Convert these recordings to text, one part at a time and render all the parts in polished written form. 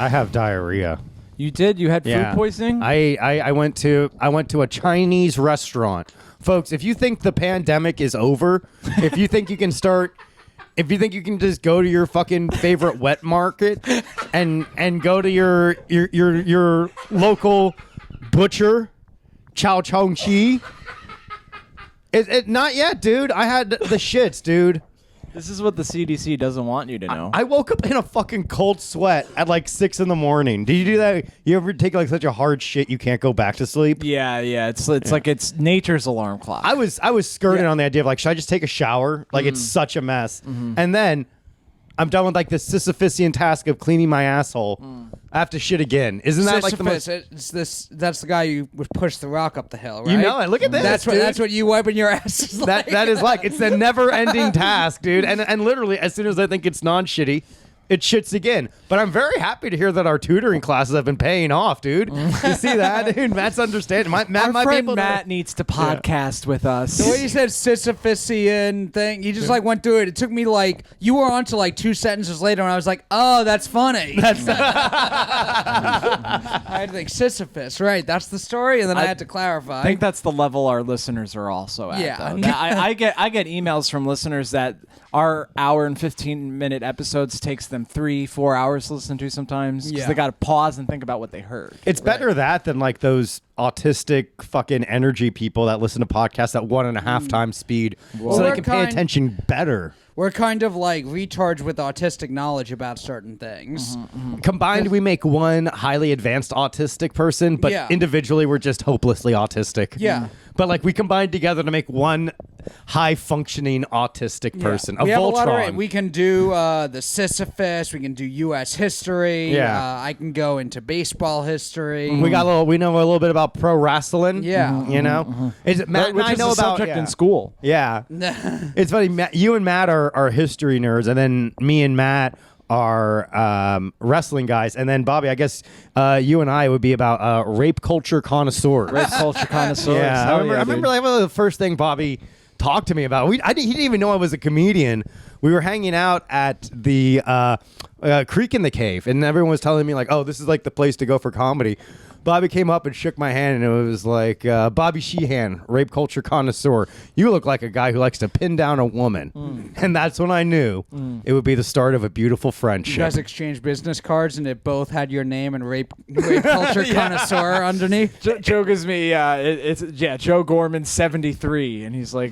I have diarrhea. You did? You had food poisoning? I went to a Chinese restaurant. Folks, if you think the pandemic is over, if you think you can just go to your fucking favorite wet market and go to your local butcher, Chow Chong Chi. It not yet, dude. I had the shits, dude. This is what the CDC doesn't want you to know. I woke up in a fucking cold sweat at like 6 a.m. Did you do that? You ever take like such a hard shit you can't go back to sleep? Yeah. It's like it's nature's alarm clock. I was skirting on the idea of like, should I just take a shower? Like it's such a mess. Mm-hmm. And then I'm done with like the Sisyphusian task of cleaning my asshole. I have to shit again. Isn't that like the most? That's the guy you would push the rock up the hill, right? You know it. Look at this. That's what you wiping your ass is like. That is like it's a never-ending task, dude. And literally, as soon as I think it's non-shitty, it shits again. But I'm very happy to hear that our tutoring classes have been paying off, dude. You see that, dude? Matt's understanding. Matt Our friend Matt needs to podcast with us. The way you said Sisyphusian thing, you just like went through it. It took me like, you were on to like 2 sentences later, and I was like, oh, that's funny. I had to think Sisyphus, right? That's the story, and then I had to clarify. I think that's the level our listeners are also at. Yeah. I get emails from listeners that our hour and 15-minute episodes takes them 3-4 hours to listen to sometimes because they got to pause and think about what they heard. It's better that than like those autistic fucking energy people that listen to podcasts at 1.5 times speed so they can pay attention better. We're kind of like retards with autistic knowledge about certain things. Combined, we make one highly advanced autistic person, but individually, we're just hopelessly autistic. Yeah. But like we combine together to make one high-functioning autistic person. We A have Voltron. a lot of we can do the Sisyphus. We can do U.S. history. Yeah. I can go into baseball history. We know a little bit about pro wrestling. Yeah. You know, is it Matt? Which and I is know a about subject in school. Yeah. It's funny. You and Matt are history nerds, and then me and Matt are wrestling guys, and then Bobby, I guess you and I would be about rape culture connoisseurs. Rape culture connoisseurs. Yeah, I remember like one of the first thing Bobby talked to me about. He didn't even know I was a comedian. We were hanging out at the Creek in the Cave, and everyone was telling me like, "Oh, this is like the place to go for comedy." Bobby came up and shook my hand, and it was like, Bobby Sheehan, rape culture connoisseur. You look like a guy who likes to pin down a woman. And that's when I knew it would be the start of a beautiful friendship. You guys exchanged business cards, and it both had your name and rape culture connoisseur underneath. Joe gives me, Joe Gorman 73, and he's like...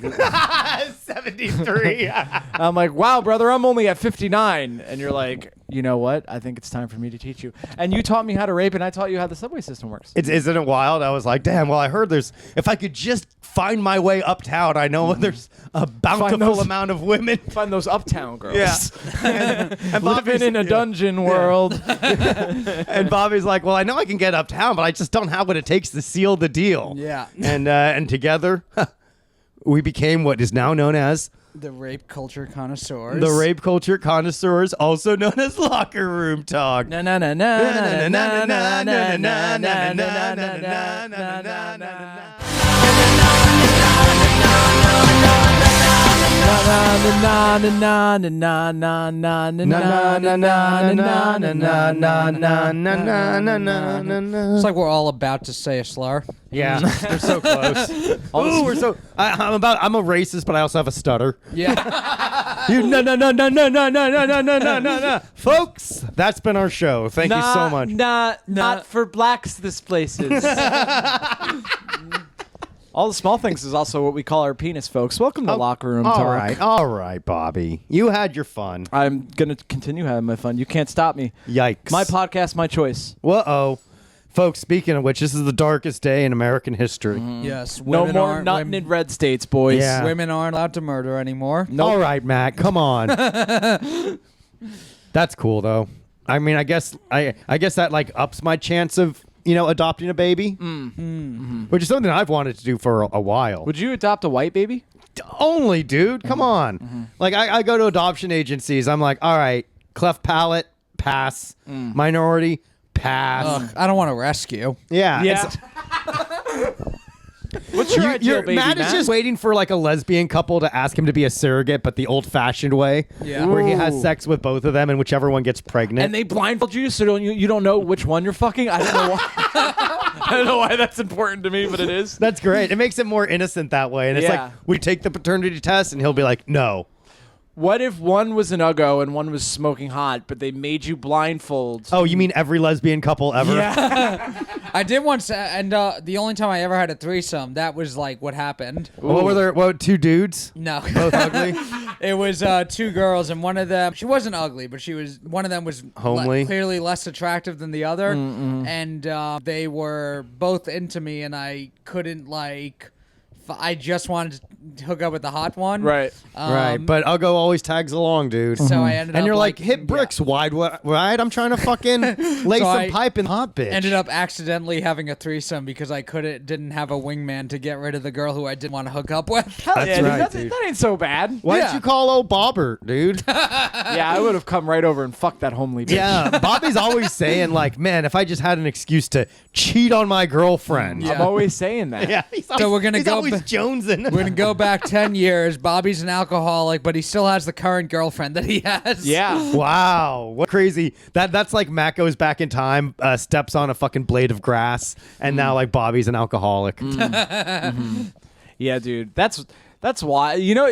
73. I'm like, wow, brother, I'm only at 59. And you're like, you know what? I think it's time for me to teach you. And you taught me how to rape, and I taught you how the subway system works. Isn't it wild? I was like, damn, well, I heard if I could just find my way uptown, I know there's a bountiful amount of women. Find those uptown girls. Yeah. and living in a dungeon world. And Bobby's like, well, I know I can get uptown, but I just don't have what it takes to seal the deal. Yeah. And together, we became what is now known as the rape culture connoisseurs. The rape culture connoisseurs, also known as locker room talk. Na na na na na na na na na na na na na na. It's like we're all about to say a slur. Yeah, we're so close. Ooh, we're so. I'm a racist, but I also have a stutter. Yeah. You no. Folks, that's been our show. Thank you so much. Not for blacks. This place is. All the small things is also what we call our penis, folks. Welcome to Locker Room Talk. All right, Bobby. You had your fun. I'm going to continue having my fun. You can't stop me. Yikes. My podcast, my choice. Uh-oh. Folks, speaking of which, this is the darkest day in American history. Yes. No more nutting in red states, boys. Yeah. Women aren't allowed to murder anymore. Nope. All right, Matt. Come on. That's cool, though. I mean, I guess that like ups my chance of adopting a baby, which is something I've wanted to do for a while. Would you adopt a white baby? Only, dude. Come on. Like, I go to adoption agencies. I'm like, all right, cleft palate, pass. Minority, pass. I don't want to rescue. Yeah. What's your ideal baby, Matt is Matt? just waiting for like a lesbian couple to ask him to be a surrogate, but the old-fashioned way, Yeah. where he Ooh. has sex with both of them, and whichever one gets pregnant. And they blindfold you, so you don't know which one you're fucking. I don't know why. I don't know why that's important to me, but it is. That's great. It makes it more innocent that way. And it's Yeah. like, we take the paternity test, and he'll be like, no. What if one was an uggo and one was smoking hot, but they made you blindfold? Oh, you mean every lesbian couple ever? Yeah. I did once, and the only time I ever had a threesome, that was like what happened. What were there? What, two dudes? No, Both ugly? it was two girls, and one of them, she wasn't ugly, but one of them was Homely? clearly less attractive than the other, and they were both into me, and I couldn't I just wanted to hook up with the hot one, Right. Right, but Uggo always tags along, dude. So I ended up and you're like, yeah. hit bricks wide, right? I'm trying to fucking lay So some I pipe in hot bitch. Ended up accidentally having a threesome because I didn't have a wingman to get rid of the girl who I didn't want to hook up with. Hell That's yeah, dude, right, dude. that ain't so bad. Why Yeah. didn't you call old Bobbert, dude? Yeah, I would have come right over and fucked that homely bitch. Yeah, Bobby's always saying like, man, if I just had an excuse to cheat on my girlfriend. Yeah. I'm always saying that. Yeah, So we're gonna he's go always ba- jonesing. We're gonna go back 10 years. Bobby's an alcoholic, but he still has the current girlfriend that he has. Yeah. Wow, what crazy! That's like Matt goes back in time, steps on a fucking blade of grass, and now like Bobby's an alcoholic. Yeah, dude. That's why. You know,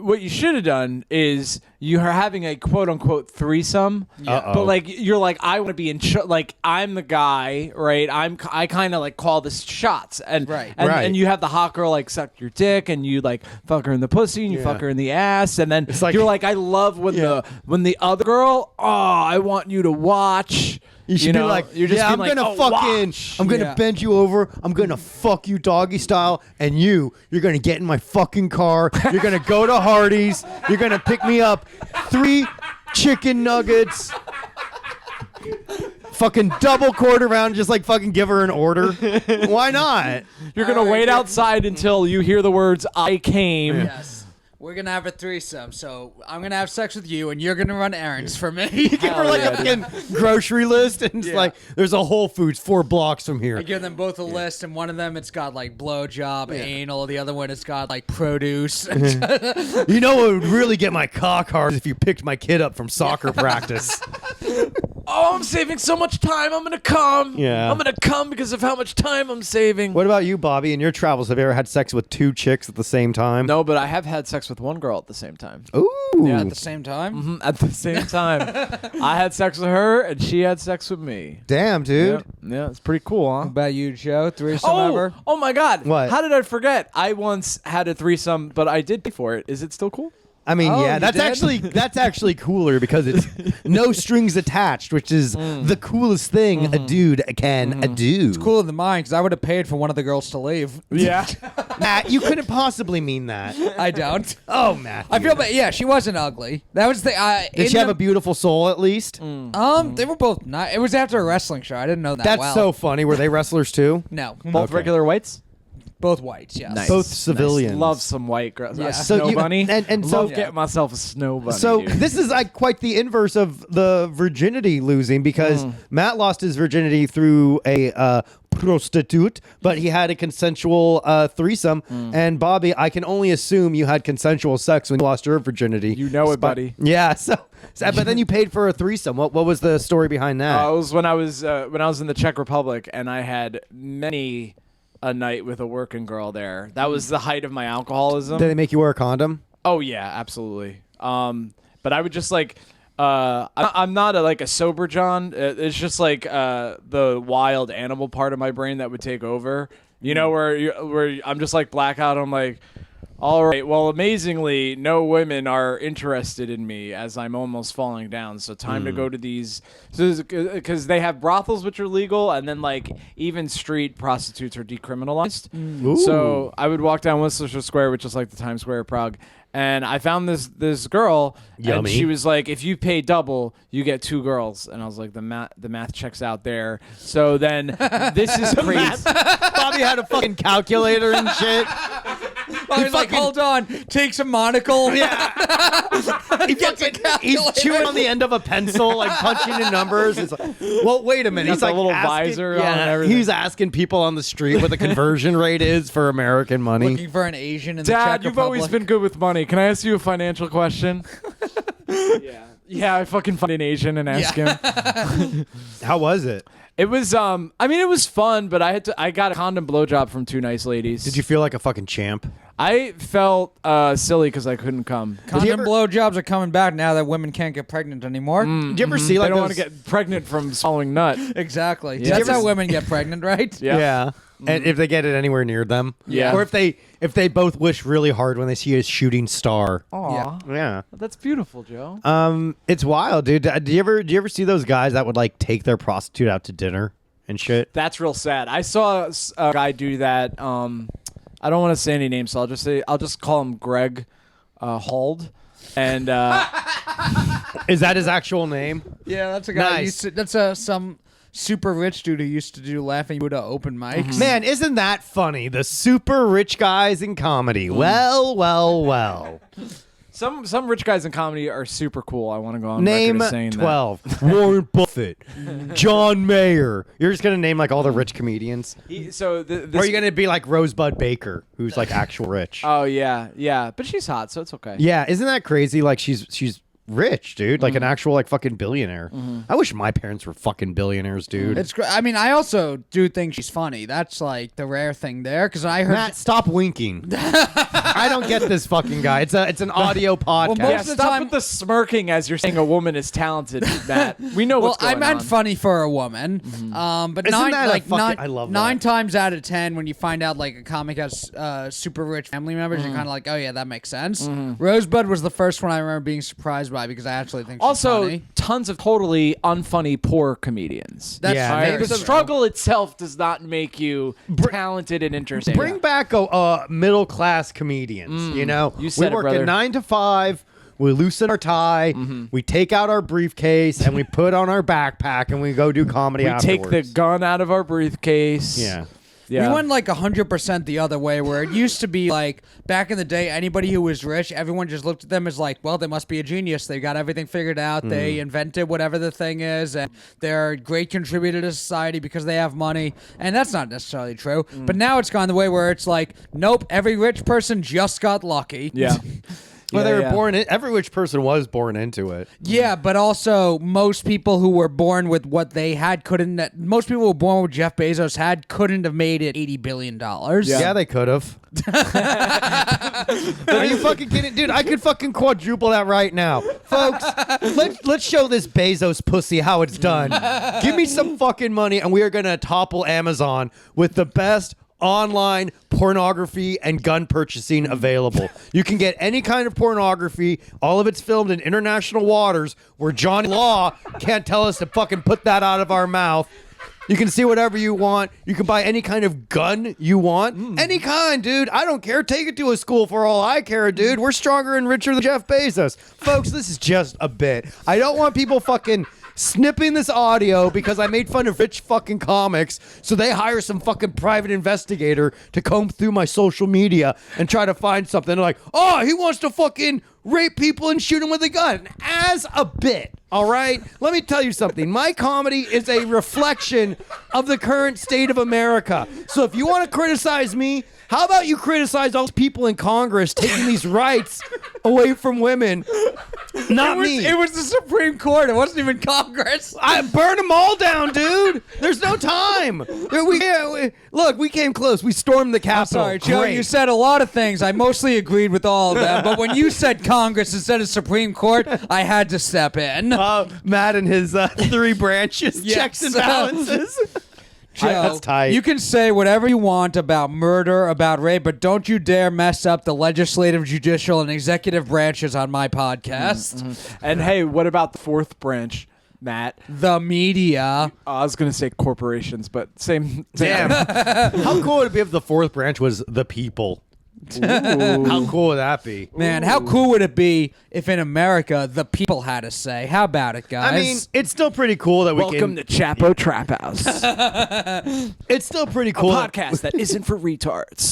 what you should have done is you are having a quote unquote threesome, Uh-oh. but like you're like, I want to be in like I'm the guy, right? I kind of like call this shots, and Right. Right. and you have the hot girl like suck your dick, and you like fuck her in the pussy, and you Yeah. fuck her in the ass, and then like- you're like, I love when the other girl, I want you to watch. You should be know, like, you're just yeah, I'm being gonna like, oh, fucking, watch. I'm gonna Yeah. bend you over, I'm gonna fuck you doggy style, and you're gonna get in my fucking car, you're gonna go to Hardee's, you're gonna pick me up 3 chicken nuggets, fucking double quarter round, just like fucking give her an order. Why not? You're gonna All right, wait good. outside until you hear the words "I came." Yes. We're gonna have a threesome, so I'm gonna have sex with you, and you're gonna run errands for me. Give her like a fucking grocery list, and it's Yeah. like, there's a Whole Foods 4 blocks from here. I give them both a list, and one of them it's got like blowjob, anal. The other one it's got like produce. You know what would really get my cock hard is if you picked my kid up from soccer practice. Oh, I'm saving so much time. I'm gonna come. Yeah. I'm gonna come because of how much time I'm saving. What about you, Bobby? In your travels, have you ever had sex with 2 chicks at the same time? No, but I have had sex with one girl at the same time. Ooh. Yeah, At the same time. At the same time, I had sex with her and she had sex with me. Damn, dude. Yeah, it's pretty cool, huh? What about you, Joe? Threesome ever? Oh my God! What? How did I forget? I once had a threesome, but I did pay for it. Is it still cool? I mean, Oh, yeah, you that's did? actually cooler because it's no strings attached, which is the coolest thing a dude can do. It's Cooler than mine, because I would have paid for one of the girls to leave. Yeah. Matt, you couldn't possibly mean that. I don't. Oh, Matt. I feel bad. Yeah, she wasn't ugly. That was the. Did she have a beautiful soul at least? They were both not. It was after a wrestling show. I didn't know that. That's well. so funny. Were they wrestlers too? No, Both Okay. regular whites. both whites. Yes. Nice. Both civilians. Love some white girls. Yeah. A So snow you- bunny. and so- love getting myself a snow bunny. So dude. this is like quite the inverse of the virginity losing because Matt lost his virginity through a prostitute, but he had a consensual threesome. And Bobby, I can only assume you had consensual sex when you lost your virginity. You know it, buddy. Yeah. So, but then you paid for a threesome. What was the story behind that? It was when I was in the Czech Republic, and I had many a night with a working girl there. That was the height of my alcoholism. Did they make you wear a condom? Oh yeah, absolutely. But I would just like, I'm not like a sober John. It's just like the wild animal part of my brain that would take over. You know, where I'm just like blackout. I'm like, all right. Well, amazingly, no women are interested in me as I'm almost falling down. So time to go to these, because they have brothels which are legal, and then like even street prostitutes are decriminalized. So I would walk down Westchester Square, which is like the Times Square of Prague. And I found this girl, and Yummy. she was like, "If you pay double, you get 2 girls." And I was like, "The math checks out there." So then, this is crazy. Bobby had a fucking calculator and shit. Probably like, hold on, takes a monocle. Yeah. He's chewing on the end of a pencil, like punching in numbers. It's like, well, wait a minute. Got He's the like little asking, visor on and everything. He's asking people on the street what the conversion rate is for American money. Looking for an Asian in the Dad, Czech you've Republic. always been good with money. Can I ask you a financial question? Yeah, I fucking find an Asian and ask him. How was it? It was, I mean, it was fun, but I got a condom blowjob from 2 nice ladies. Did you feel like a fucking champ? I felt silly because I couldn't come. Condom blowjobs are coming back now that women can't get pregnant anymore. Did you ever see They like don't those? want to get pregnant from swallowing nut. Exactly. Yeah. That's how women get pregnant, right? Yeah. Yeah. And if they get it anywhere near them. Yeah. Or if they both wish really hard when they see a shooting star. Aw. Yeah. That's beautiful, Joe. It's wild, dude. Do you ever see those guys that would like take their prostitute out to dinner and shit? That's real sad. I saw a guy do that. I don't want to say any names, so I'll just call him Greg Hald. And Is that his actual name? Yeah, that's a guy. Nice. That's some super rich dude who used to do Laughing Buddha open mics. Man, isn't that funny? The super rich guys in comedy. Well, well, well. some rich guys in comedy are super cool. I want to go on Name record as saying 12. Warren Buffett. John Mayer. You're just going to name like all the rich comedians? that. Or Or are you going to be like Rosebud Baker, who's like actual rich? Oh yeah, but she's hot, so it's okay. Yeah, isn't that crazy? Like she's rich, dude. Like an actual like fucking billionaire. I wish my parents were fucking billionaires, dude. It's I mean, I also do think she's funny. That's like the rare thing there, because I heard. Matt, stop winking. I don't get this fucking guy. It's an audio podcast. most Yeah, of the stop time- with the smirking as you're saying a woman is talented, Matt. We know Well, what's going I meant on. funny for a woman. But Isn't nine, that a like fucking- nine, I love nine that. times out of 10, when you find out like a comic has super rich family members, you're kind of like, oh yeah, that makes sense. Rosebud was the first one I remember being surprised by because I actually think she's Also, funny. tons of totally unfunny poor comedians. That's Yeah, very The true. struggle itself does not make you talented and interesting. Bring back middle class comedians. You know, You said we it, work brother. at 9 to 5. We loosen our tie. We take out our briefcase and we put on our backpack and we go do comedy. We afterwards. take the gun out of our briefcase. Yeah. Yeah. We went like 100% the other way, where it used to be like back in the day, anybody who was rich, everyone just looked at them as like, well, they must be a genius. They got everything figured out. They invented whatever the thing is, and they're a great contributor to society because they have money. And that's not necessarily true. But now it's gone the way where it's like, nope, every rich person just got lucky. Yeah. Well, they Yeah, were yeah. born. Every rich person was born into it. Yeah, but also most people who were born with what they had couldn't. Most people who were born with Jeff Bezos couldn't have made it $80 billion. Yeah, they could have. Are you fucking kidding, dude? I could fucking quadruple that right now, folks. Let's show this Bezos pussy how it's done. Give me some fucking money, and we are gonna topple Amazon with the best online pornography and gun purchasing available. You can get any kind of pornography. All of it's filmed in international waters where Johnny Law can't tell us to fucking put that out of our mouth. You can see whatever you want. You can buy any kind of gun you want. Any kind, dude. I don't care. Take it to a school for all I care, dude. We're stronger and richer than Jeff Bezos. Folks, this is just a bit. I don't want people fucking snipping this audio because I made fun of rich fucking comics, so they hire some fucking private investigator to comb through my social media and try to find something. They're like, oh, he wants to fucking rape people and shoot them with a gun. As a bit, all right? Let me tell you something. My comedy is a reflection of the current state of America. So if you want to criticize me, how about you criticize all these people in Congress taking these rights away from women? Not me. It was the Supreme Court. It wasn't even Congress. I burn them all down, dude. There's no time. Look, we came close. We stormed the Capitol. Sorry, Joe, Great. you said a lot of things. I mostly agreed with all of them. But when you said Congress instead of Supreme Court, I had to step in. Matt and his 3 branches, Yes. checks and balances. Joe, that's tight. you can say whatever you want about murder, about rape, but don't you dare mess up the legislative, judicial, and executive branches on my podcast. And hey, what about the fourth branch, Matt? The media. I was gonna say corporations, but same. Damn. How cool would it be if the 4th branch was the people? How cool would that be? Man, how cool would it be if in America the people had a say? How about it, guys? I mean, it's still pretty cool that we Welcome can. to Chapo Trap House, It's still pretty cool. podcast that isn't for retards.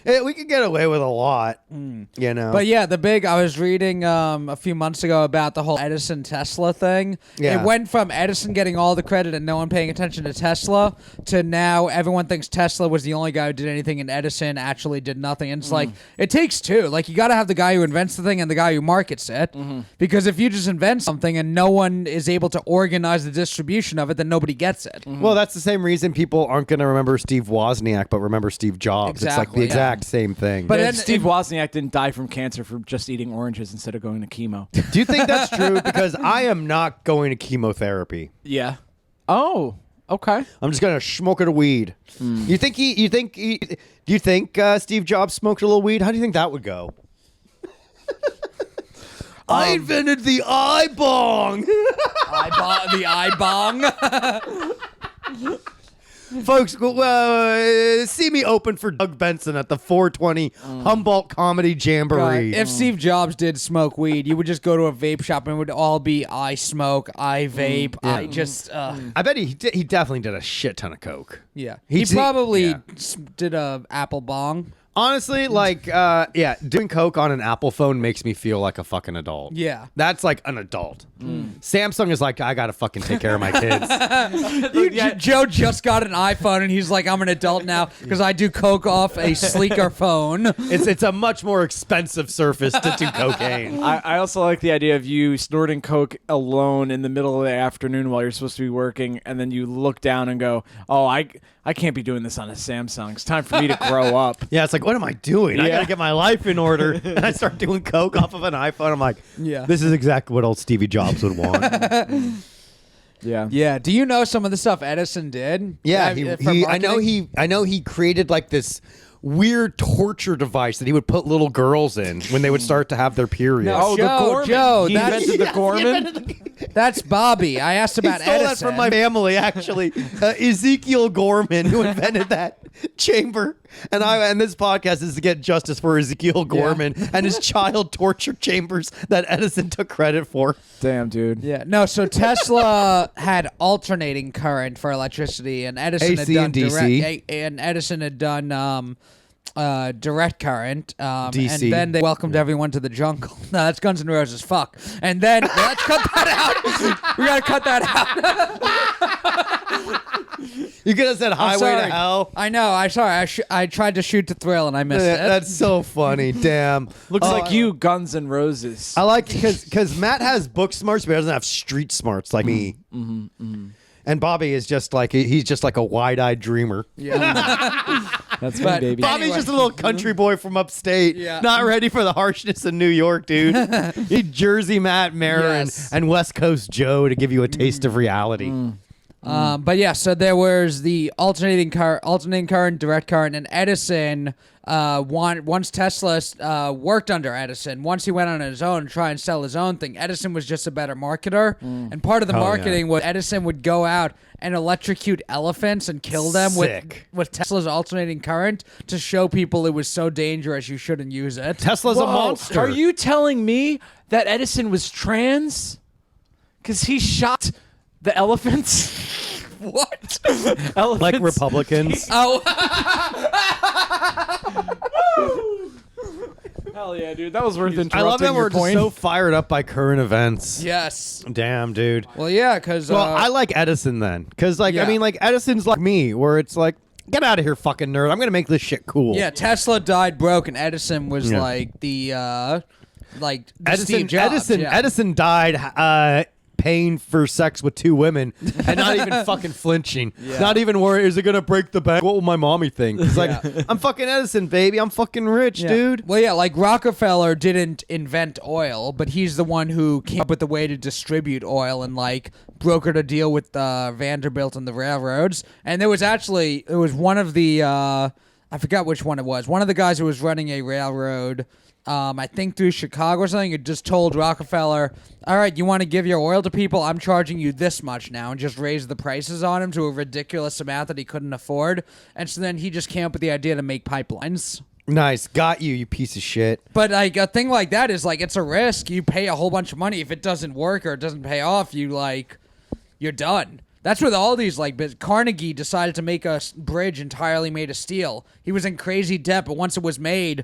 We could get away with a lot, you know. But yeah, I was reading a few months ago about the whole Edison Tesla thing. Yeah. It went from Edison getting all the credit and no one paying attention to Tesla to now everyone thinks Tesla was the only guy who did anything and Edison actually did nothing. And it's like, it takes two. Like, you got to have the guy who invents the thing and the guy who markets it. Because if you just invent something and no one is able to organize the distribution of it, then nobody gets it. Well, that's the same reason people aren't going to remember Steve Wozniak, but remember Steve Jobs. It's like the Exactly, exact same thing. But But then Steve Wozniak didn't die from cancer for just eating oranges instead of going to chemo. do you think that's true? Because I am not going to chemotherapy. Yeah. Oh, okay. I'm just gonna smoke a weed. You think do you think Steve Jobs smoked a little weed? How do you think that would go? I invented the eye bong. the eye bong. Folks, see me open for Doug Benson at the 420 Humboldt Comedy Jamboree. If Steve Jobs did smoke weed, you would just go to a vape shop and it would all be I smoke, I vape, I just. I bet he definitely did a shit ton of coke. Yeah. He He probably yeah. did a apple bong. Honestly, like, doing coke on an Apple phone makes me feel like a fucking adult. Yeah. That's like an adult. Samsung is like, I gotta fucking take care of my kids. Joe just got an iPhone and he's like, I'm an adult now because I do coke off a sleeker phone. It's a much more expensive surface to do cocaine. I also like the idea of you snorting coke alone in the middle of the afternoon while you're supposed to be working, and then you look down and go, oh, I can't be doing this on a Samsung. It's time for me to grow up. Yeah, it's like, what am I doing? I Yeah. gotta get my life in order. And I start doing coke off of an iPhone. I'm like, Yeah. this is exactly what old Stevie Jobs would want. Yeah. Yeah. Do you know some of the stuff Edison did? Yeah, For I know he created like this weird torture device that he would put little girls in when they would start to have their periods. No, Gorman. Joe, He that's- invented the Gorman. That's Bobby. I asked He about stole Edison. that from my family, actually. Ezekiel Gorman, who invented that chamber. And this podcast is to get justice for Ezekiel Gorman and his child torture chambers that Edison took credit for. Damn, dude. Yeah, no. So Tesla had alternating current for electricity, and Edison AC had done and DC. direct current. DC. And then they welcomed everyone to the jungle. No, that's Guns N' Roses. Fuck. And then let's cut that out. We gotta cut that out. You could have said I'm highway to sorry. hell. I know. I tried to shoot to thrill and I missed it. That's so funny. Damn. Looks like you, Guns N' Roses. I like because Matt has book smarts, but he doesn't have street smarts like me. And Bobby is just like he's just like a wide-eyed dreamer. That's me, But- baby. Bobby's just a little country boy from upstate, Yeah. not ready for the harshness of New York, dude. Need Jersey Matt, Maran, Yes. and West Coast Joe to give you a taste of reality. But yeah, so there was the alternating current, direct current, and Edison. Once Tesla worked under Edison, once he went on his own to try and sell his own thing, Edison was just a better marketer. And part of the Hell marketing was Edison would go out and electrocute elephants and kill them Sick. with Tesla's alternating current to show people it was so dangerous you shouldn't use it. Tesla's a Whoa, monster. Are you telling me that Edison was trans? Because he shot the elephants? What? Elephants? like Republicans? Oh, Hell yeah, dude. That was worth interrupting I love that your we're just point. so fired up by current events. yes. Damn, dude. Well, yeah, because Well, I like Edison then, because I Yeah. mean, like Edison's like me, where it's like, get out of here, fucking nerd. I'm gonna make this shit cool. yeah, Tesla died broke, and Edison was Yeah. like the Edison. Steve Jobs. Yeah. Edison died paying for sex with two women and not even fucking flinching. Not even worried. Is it gonna break the bank? What will my mommy think? It's like I'm fucking Edison, baby. I'm fucking rich, Yeah. dude. Well, yeah, like Rockefeller didn't invent oil, but he's the one who came up with the way to distribute oil and like brokered a deal with Vanderbilt and the railroads. And there was one of the I forgot which one it was. One of the guys who was running a railroad. I think through Chicago or something, it just told Rockefeller, all right, you want to give your oil to people? I'm charging you this much now, and just raised the prices on him to a ridiculous amount that he couldn't afford. And so then he just came up with the idea to make pipelines. Nice, got you, you piece of shit. But like a thing like that is like it's a risk. You pay a whole bunch of money. If it doesn't work or it doesn't pay off, you're done. That's with all these Carnegie decided to make a bridge entirely made of steel. He was in crazy debt, but once it was made,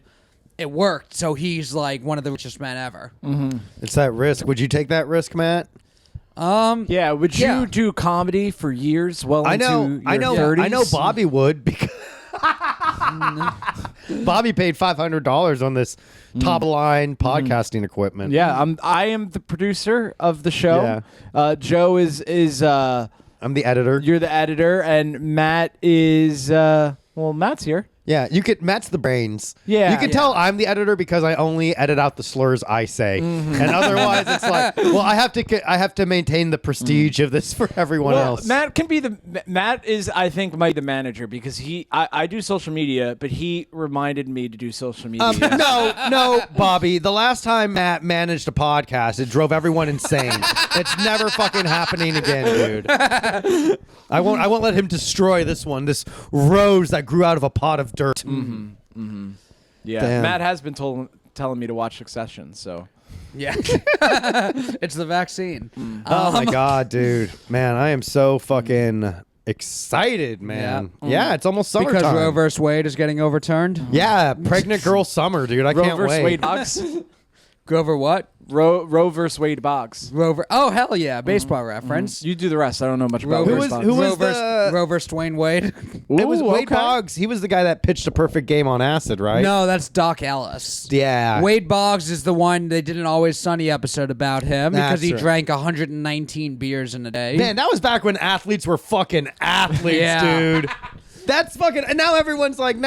it worked. So he's like one of the richest men ever. Mm-hmm. It's that risk. Would you take that risk, Matt? Yeah. Would you do comedy for years? Well, I know. Into I your know. 30s? I know. Bobby would because Bobby paid $500 on this top of line podcasting equipment. Yeah, I am the producer of the show. Yeah. Joe is I'm the editor. you're the editor, and Matt is Matt's here. Yeah, Matt's the brains. Yeah. You can tell I'm the editor because I only edit out the slurs I say, and otherwise it's like, well, I have to maintain the prestige of this for everyone else. Matt is, I think, might be the manager because I do social media, but he reminded me to do social media. No, Bobby. The last time Matt managed a podcast, it drove everyone insane. It's never fucking happening again, dude. I won't let him destroy this one. This rose that grew out of a pot of dirt. Mm-hmm. Mm-hmm. Yeah, Damn. Matt has been telling me to watch Succession, so. Yeah. It's the vaccine. Oh my god, dude. Man, I am so fucking excited, man. Yeah, it's almost summertime. Because Roe vs. Wade is getting overturned? Yeah, pregnant girl summer, dude. I Roe can't versus wait. Wade Boggs. Grover what? Roe versus Wade Boggs. Rover. Oh, hell yeah. Baseball reference. You do the rest. I don't know much about Roe Wade versus- Boggs. who was the- Roe versus Dwayne Wade? It was Ooh, Wade okay. Boggs. He was the guy that pitched a perfect game on acid, right? No, that's Doc Ellis. Yeah. Wade Boggs is the one they did an Always Sunny episode about him because he That's right. drank 119 beers in a day. Man, that was back when athletes were fucking athletes, Yeah. dude. That's fucking. And now everyone's like, you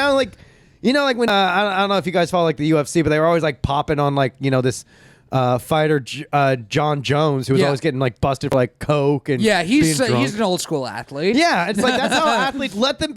know, like when I don't know if you guys follow like the UFC, but they were always like popping on like this. Fighter John Jones, who was Yeah. always getting like busted for like coke and Yeah, he's being drunk. an old school athlete. Yeah, it's like that's how athletes let them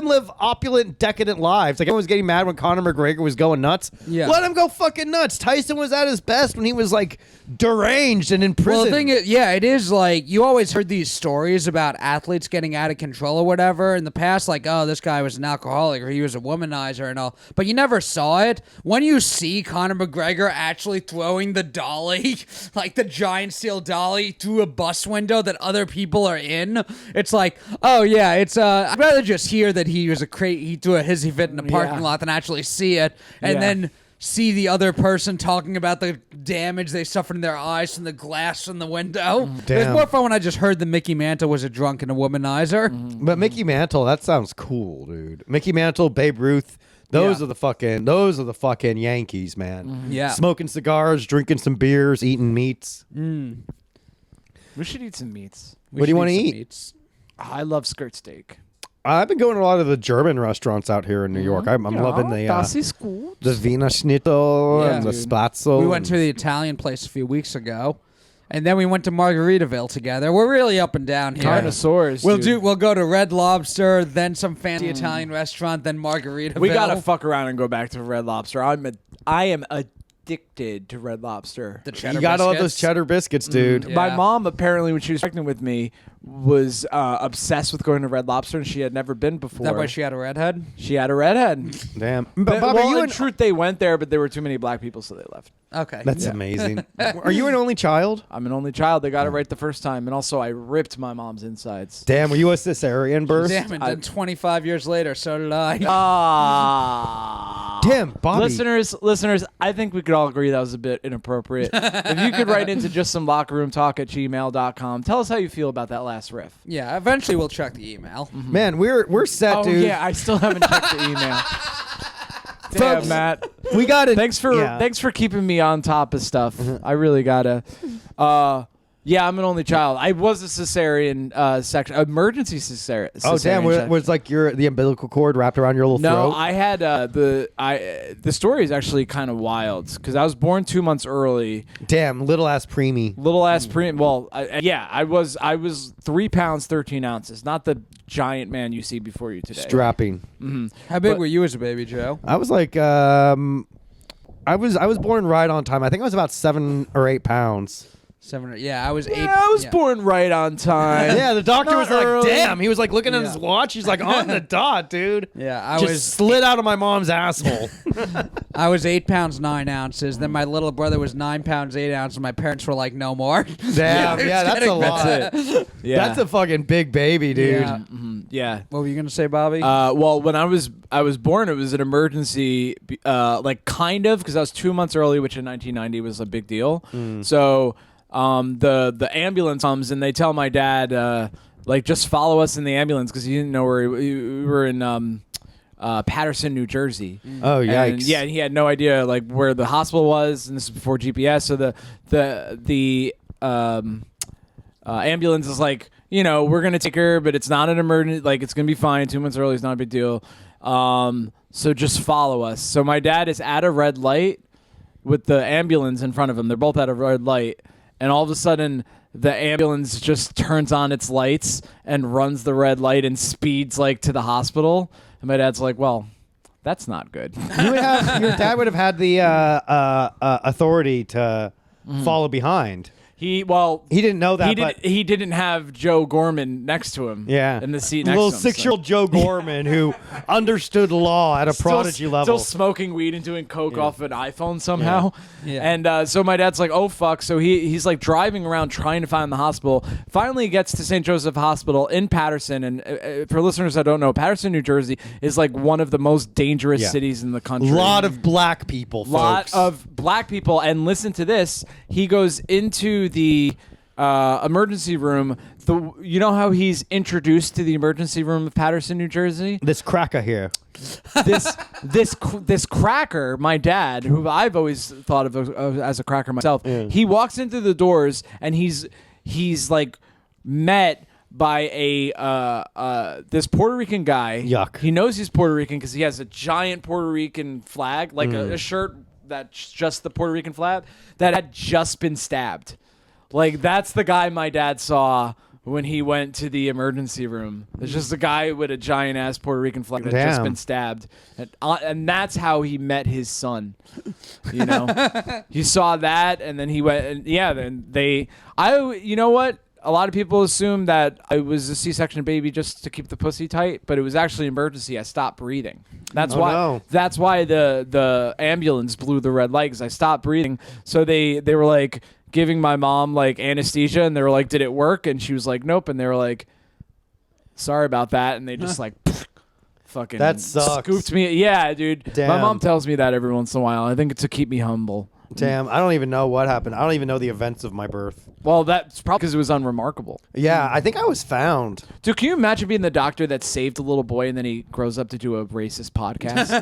live opulent, decadent lives. Like everyone was getting mad when Conor McGregor was going nuts. Yeah. Let him go fucking nuts. Tyson was at his best when he was like deranged and in prison. Well, the thing is, it is like you always heard these stories about athletes getting out of control or whatever in the past, like, oh, this guy was an alcoholic or he was a womanizer and all, but you never saw it. When you see Conor McGregor actually throwing the dolly, like the giant steel dolly, through a bus window that other people are in, it's like, oh yeah, it's I'd rather just hear that he was he threw a hissy fit in a parking lot than actually see it, and then see the other person talking about the damage they suffered in their eyes from the glass from the window. It was Damn. more fun when I just heard that Mickey Mantle was a drunk and a womanizer. But Mickey Mantle, that sounds cool, dude. Mickey Mantle, Babe Ruth. Those are the fucking Yankees, man. Yeah. Smoking cigars, drinking some beers, eating meats. We should eat some meats. What do you want to some eat? meats. I love skirt steak. I've been going to a lot of the German restaurants out here in New York. I'm loving Das ist gut. the Wiener Schnitzel Yeah, and the dude. Spatzel. We went to the Italian place a few weeks ago, and then we went to Margaritaville together. We're really up and down here. Dinosaurs. We'll go to Red Lobster, then some fancy Italian restaurant, then Margaritaville. We gotta fuck around and go back to Red Lobster. I am addicted to Red Lobster. the cheddar You gotta love biscuits. those cheddar biscuits, dude. Yeah. My mom apparently, when she was pregnant with me, was obsessed with going to Red Lobster, and she had never been before. That way she had a redhead? She had a redhead. Damn. But Bob, Well, are you in truth, they went there, but there were too many black people, so they left. Okay. That's amazing. Are you an only child? I'm an only child. They got it right the first time, and also I ripped my mom's insides. Damn, were you a cesarean birth? Damn, and then 25 years later, so did I. Ah. Damn, Bobby. Listeners, I think we could all agree that was a bit inappropriate. If you could write into just some lockerroomtalk@gmail.com, tell us how you feel about that last riff. Yeah, eventually we'll check the email. Man, we're set, Oh dude. yeah, I still haven't checked the email. Damn, Folks, Matt. We got it. Thanks for keeping me on top of stuff. I really gotta. Yeah, I'm an only child. I was a cesarean section, emergency cesarean. Oh damn! Was like the umbilical cord wrapped around your little No, throat? I had the story is actually kind of wild because I was born 2 months early. Damn, little ass preemie. Little ass pre. Well, I was 3 pounds 13 ounces, not the giant man you see before you today. Strapping. How big But- were you as a baby, Joe? I was like, I was born right on time. I think I was about 7 or 8 pounds. Yeah, I was 8. Yeah, I was born right on time. Yeah, the doctor Not was like, early. damn. He was like looking at Yeah. his watch. He's like, on the dot, dude. Yeah, I Just was slid out of my mom's asshole. I was 8 pounds 9 ounces. Then my little brother was 9 pounds 8 ounces. And my parents were like, no more. Damn, yeah, that's a lot. That's it. Yeah. That's a fucking big baby, dude. Yeah. Yeah. What were you gonna say, Bobby? Well, when I was born, it was an emergency, like kind of, because I was 2 months early, which in 1990 was a big deal. So the ambulance comes and they tell my dad, like, just follow us in the ambulance because he didn't know where we were in Paterson, New Jersey. Oh, yikes. And, yeah, and he had no idea like where the hospital was, and this is before GPS. So the ambulance is like, we're gonna take her, but it's not an emergency. Like, it's gonna be fine. 2 months early is not a big deal. So just follow us. So my dad is at a red light with the ambulance in front of him. They're both at a red light, and all of a sudden the ambulance just turns on its lights and runs the red light and speeds like to the hospital. And my dad's like, well, that's not good. Your dad would have had the authority to follow behind. He didn't know that, but he didn't have Joe Gorman next to him. yeah, in the seat next little to him. 6-year-old Joe Gorman who understood law at a prodigy level. Still smoking weed and doing coke off an iPhone somehow. Yeah. And so my dad's like, oh fuck. So he's like driving around trying to find the hospital. Finally gets to St. Joseph Hospital in Paterson. And for listeners that don't know, Paterson, New Jersey is like one of the most dangerous cities in the country. Lot of black people, Lot folks. of black people. And listen to this. He goes into the emergency room. You know how he's introduced to the emergency room of Paterson, New Jersey? This cracker here. This cracker, my dad, who I've always thought of as a cracker myself, he walks into the doors and he's like met by this Puerto Rican guy. Yuck. He knows he's Puerto Rican because he has a giant Puerto Rican flag, like a shirt that's just the Puerto Rican flag that had just been stabbed. Like, that's the guy my dad saw when he went to the emergency room. There's just a guy with a giant ass Puerto Rican flag that had just been stabbed, and that's how he met his son. He saw that, and then he went. And you know what? A lot of people assume that I was a C-section baby just to keep the pussy tight, but it was actually emergency. I stopped breathing. That's why. No. That's why the ambulance blew the red light, because I stopped breathing. So they were like giving my mom like anesthesia, and they were like, did it work? And she was like, nope. And they were like, sorry about that. And they just like fucking That sucks. scooped me. Yeah, dude. Damn. My mom tells me that every once in a while. I think it's to keep me humble. Damn, I don't even know what happened. I don't even know the events of my birth. Well, that's probably because it was unremarkable. Yeah, I think I was found. Dude, can you imagine being the doctor that saved a little boy and then he grows up to do a racist podcast?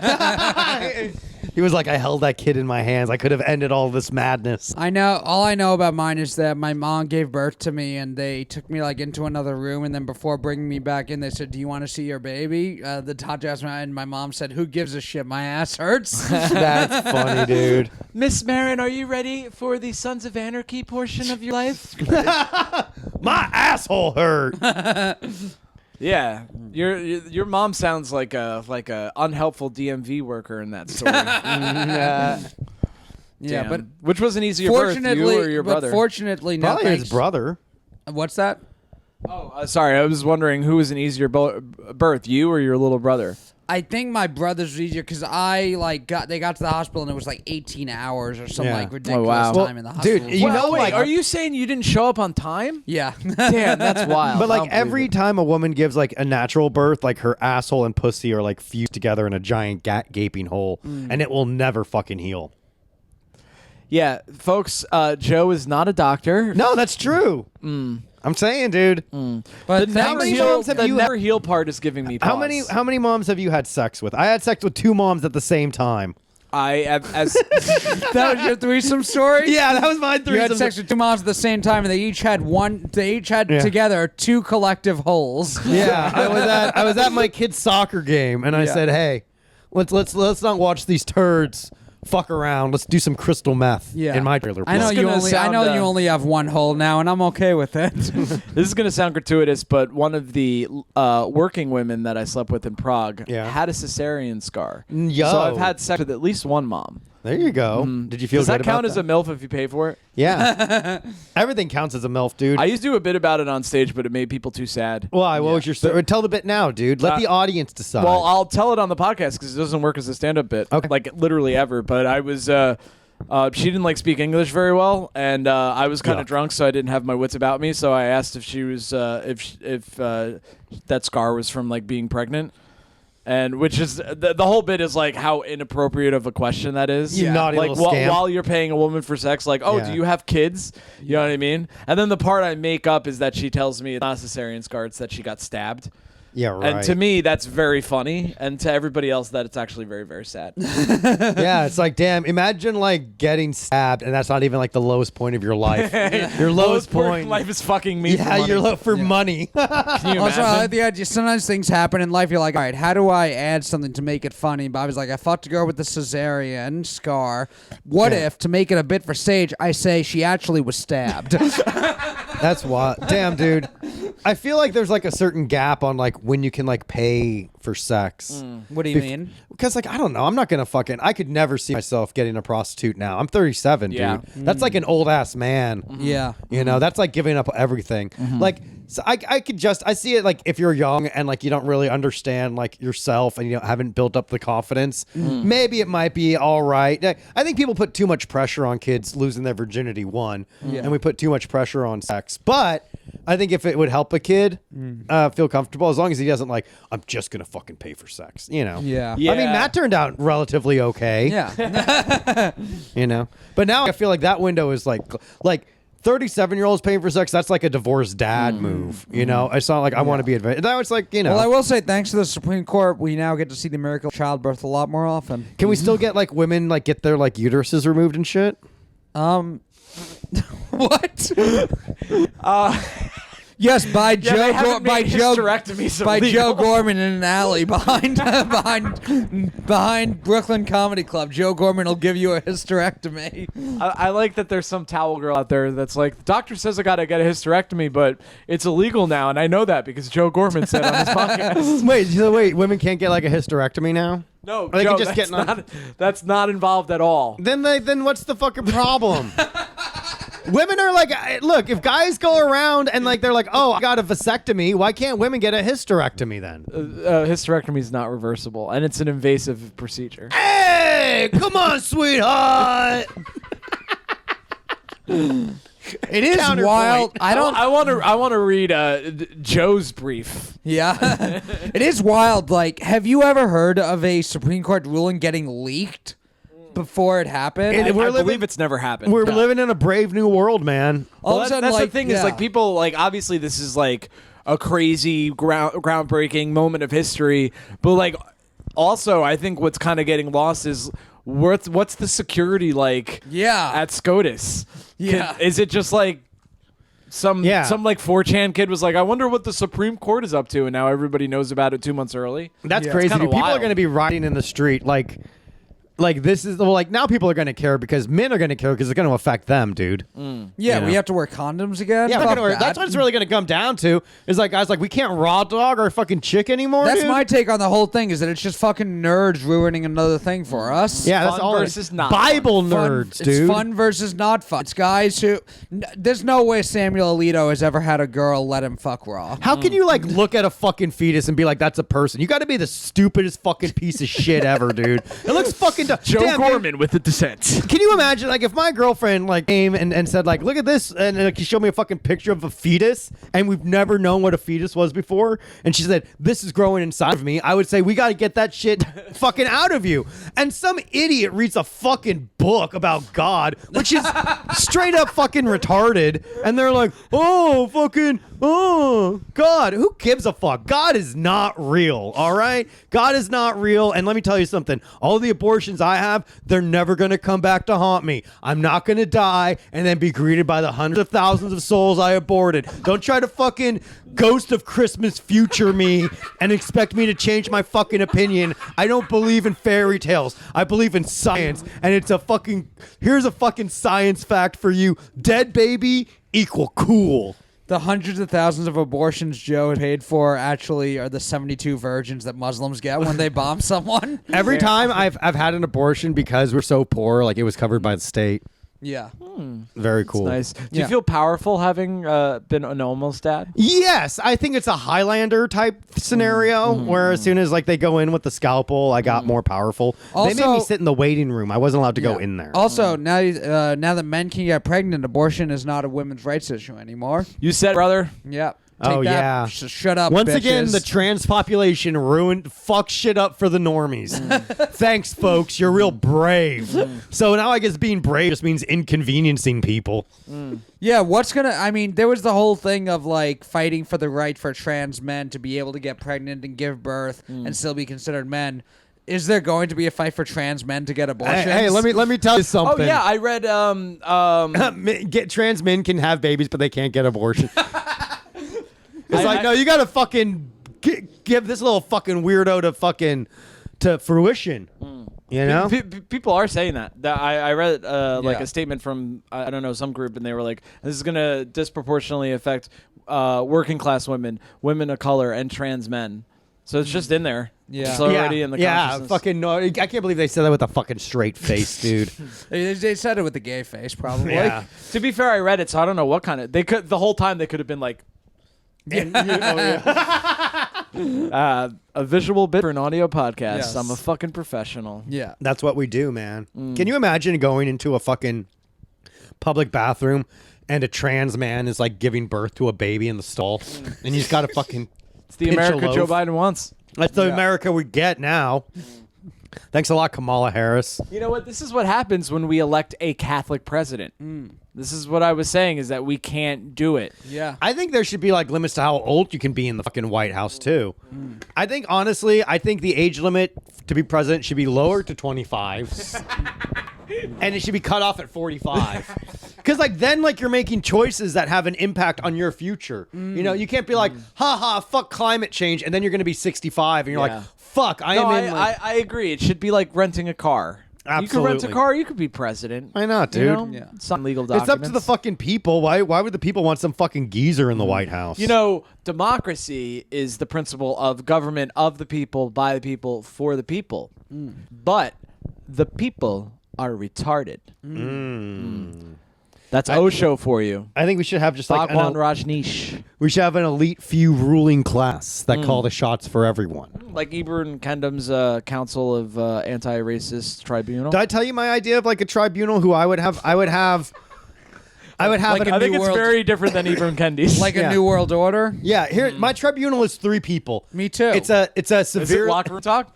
He was like, I held that kid in my hands. I could have ended all this madness. I know. All I know about mine is that my mom gave birth to me, and they took me like into another room, and then before bringing me back in, they said, "Do you want to see your baby?" The doctor asked me, and my mom said, "Who gives a shit? My ass hurts." That's funny, dude. Miss Maran, are you ready for the Sons of Anarchy portion of your life? My asshole hurt. Yeah, your mom sounds like a unhelpful DMV worker in that story. Yeah, Damn. but Which was an easier birth, you or your brother? Fortunately, no. Probably his thanks. brother. What's that? Oh, sorry, I was wondering who was an easier birth, you or your little brother? I think my brother's was easier because they got to the hospital and it was like 18 hours or some Yeah. like ridiculous wow. time in the hospital. Dude, you know, wait, like, are you saying you didn't show up on time? Yeah. Damn, that's wild. but I like don't every believe time a woman gives like a natural birth, like her asshole and pussy are like fused together in a giant gaping hole, and it will never fucking heal. it. Yeah, folks, Joe is not a doctor. No, that's true. I'm saying, dude. But How many moms have the you never heal part is giving me pause. How many moms have you had sex with? I had sex with 2 moms at the same time. I have as that was your threesome story? Yeah, that was my You had sex with 2 moms at the same time, and they each had Yeah. together 2 collective holes. Yeah, I was at my kid's soccer game, and I Yeah. said, "Hey, let's not watch these turds fuck around. Let's do some crystal meth Yeah. in my trailer." I know park." you gonna only. I sound, know you only have 1 hole now, and I'm okay with it. this is going to sound gratuitous, but one of the working women that I slept with in Prague Yeah. had a cesarean scar. Yo. So I've had sex with at least one mom. There you go. Did you feel Does good that about count as a MILF if you pay for it? Yeah. Everything counts as a MILF, dude. I used to do a bit about it on stage, but it made people too sad. Why? What was your story? Tell the bit now, dude. Let the audience decide. Well, I'll tell it on the podcast because it doesn't work as a stand-up bit, like literally ever. But I was, she didn't like speak English very well, and I was kind of drunk, so I didn't have my wits about me. So I asked if she was, if that scar was from like being pregnant. And which is the whole bit is like how inappropriate of a question that is. You naughty like little scamp. while you're paying a woman for sex, like, oh, do you have kids? You know what I mean? And then the part I make up is that she tells me it's not a cesarean scar, it's that she got stabbed. Yeah, right. And to me, that's very funny, and to everybody else, that it's actually very, very sad. Yeah, it's like, damn, imagine like getting stabbed, and that's not even like the lowest point of your life. Your lowest point. Life is fucking me. Yeah, for money. you're low for money. Can you Also, I imagine? like the idea. Sometimes things happen in life. You're like, all right, how do I add something to make it funny? Bobby's like, I fucked a girl with the cesarean scar. What if, to make it a bit for stage, I say she actually was stabbed? That's what. Damn, dude. I feel like there's like a certain gap on like when you can like pay for sex. What do you mean? Because like I don't know, I'm not gonna fucking. I could never see myself getting a prostitute now. I'm 37, Yeah. dude. That's like an old ass man. Yeah. You know, that's like giving up everything. Like, so I could just, I see it like if you're young and like you don't really understand like yourself and you haven't built up the confidence, maybe it might be all right. I think people put too much pressure on kids losing their virginity, and we put too much pressure on sex. But I think if it would help a kid feel comfortable, as long as he doesn't like, I'm just going to fucking pay for sex, you know? Yeah. I mean, Matt turned out relatively okay. Yeah. You know? But now I feel like that window is like 37-year-olds paying for sex, that's like a divorced dad move. You know? It's not like I want to be advanced. Now it's like, you know. Well, I will say, thanks to the Supreme Court, we now get to see the Miracle of Childbirth a lot more often. Can we still get like women like get their like uteruses removed and shit? What? Yes, by Joe Gorman in an alley behind Brooklyn Comedy Club. Joe Gorman will give you a hysterectomy. I like that there's some towel girl out there that's like, the doctor says I gotta get a hysterectomy, but it's illegal now, and I know that because Joe Gorman said on his podcast. Wait, women can't get like a hysterectomy now? No, Or they Joe, can just that's not involved at all. Then what's the fucking problem? Women are like, look, if guys go around and like they're like, oh, I got a vasectomy, why can't women get a hysterectomy then? Hysterectomy is not reversible, and it's an invasive procedure. Hey, come on, sweetheart. It is wild. I want to read Joe's brief. Yeah. It is wild. Like, have you ever heard of a Supreme Court ruling getting leaked before it happened? I believe it's never happened. We're living in a brave new world, man. All of a sudden, that's like, the thing is, like, people, like, obviously this is like a crazy groundbreaking moment of history, but like also I think what's kind of getting lost is what's the security like at SCOTUS? Is it just like some like 4chan kid was like, I wonder what the Supreme Court is up to, and now everybody knows about it 2 months early? That's crazy. People are going to be riding in the street like this is like now people are going to care because men are going to care because it's going to affect them, dude. Yeah, we have to wear condoms again. Yeah, that's what it's really going to come down to. Is like guys like we can't raw dog our fucking chick anymore. That's dude. my take on the whole thing. Is that it's just fucking nerds ruining another thing for us. Yeah, that's Fun all. versus not Bible Fun- nerds, dude. It's fun versus not fun. It's guys who. There's no way Samuel Alito has ever had a girl let him fuck raw. How can you like look at a fucking fetus and be like that's a person? You got to be the stupidest fucking piece of shit ever, dude. It looks fucking dumb. Joe Damn, Gorman with the dissent. Can you imagine, like, if my girlfriend, like, came and said, like, look at this, and like, she showed me a fucking picture of a fetus, and we've never known what a fetus was before, and she said, this is growing inside of me, I would say, we got to get that shit fucking out of you. And some idiot reads a fucking book about God, which is straight up fucking retarded, and they're like, oh, fucking, oh, God, who gives a fuck? God is not real, all right? God is not real, and let me tell you something, all the abortions I have, they're never going to come back to haunt me. I'm not going to die and then be greeted by the hundreds of thousands of souls I aborted. Don't try to fucking ghost of Christmas future me and expect me to change my fucking opinion. I don't believe in fairy tales. I believe in science, and it's a fucking, here's a fucking science fact for you. Dead baby equal cool. The hundreds of thousands of abortions Joe paid for actually are the 72 virgins that Muslims get when they bomb someone. Every time I've had an abortion because we're so poor, like it was covered by the state. Yeah. Very cool. Nice. Do Yeah. you feel powerful having been an almost dad? Yes, I think it's a Highlander type scenario where as soon as like they go in with the scalpel, I got more powerful. They made me Also- sit in the waiting room. I wasn't allowed to go Yeah. in there. Also, now that men can get pregnant, abortion is not a women's rights issue anymore. You said, brother. Yeah. Oh, Take that. yeah. Shut up, Once bitches. again, the trans population fuck shit up for the normies. Thanks, folks. You're real brave. So now I guess being brave just means inconveniencing people. Yeah, I mean, there was the whole thing of like fighting for the right for trans men to be able to get pregnant and give birth and still be considered men. Is there going to be a fight for trans men to get abortions? Hey, let me tell you something. Oh yeah, I read. Trans men can have babies, but they can't get abortion. It's like, no, you gotta fucking give this little fucking weirdo to fruition. You know? People are saying that. I read like Yeah. a statement from I don't know, some group, and they were like, "This is gonna disproportionately affect working class women, women of color, and trans men." So it's just in there. Yeah. It's already in the consciousness. fucking no. I can't believe they said that with a fucking straight face, dude. They said it with a gay face, probably. Yeah. To be fair, I read it, so I don't know what kind of. They could the whole time they could have been like. A visual bit for an audio podcast. Yes. I'm a fucking professional. Yeah. That's what we do, man. Can you imagine going into a fucking public bathroom and a trans man is like giving birth to a baby in the stall, and you just gotta fucking. It's the pinch a America Joe loaf? Biden wants. That's the America we get now. Thanks a lot, Kamala Harris. You know what? This is what happens when we elect a Catholic president. This is what I was saying, is that we can't do it. Yeah. I think there should be like limits to how old you can be in the fucking White House too. I think honestly, the age limit to be president should be lowered to 25. And it should be cut off at 45. Because like then like you're making choices that have an impact on your future. You know, you can't be like, haha, fuck climate change, and then you're gonna be 65 and you're Yeah. like, fuck, I am in like, I agree. It should be like renting a car. You could rent a Absolutely. car, you could be president. why not, dude? You know? Yeah. Some legal It's documents. up to the fucking people. Why would the people want some fucking geezer in the White House? You know, democracy is the principle of government of the people, by the people, for the people. But the people are retarded. That's Osho for you. I think we should have just like Bhagwan Rajneesh. we should have an elite few ruling class that call the shots for everyone. Like Ibram Kendam's Council of Anti-Racist Tribunal. Did I tell you my idea of like a tribunal who I would have Like an- I think New it's World- very different than Ibram Kendi's. Like Yeah. a New World Order? yeah, here my tribunal is 3 people. Me too. It's a is it severe locker room talk?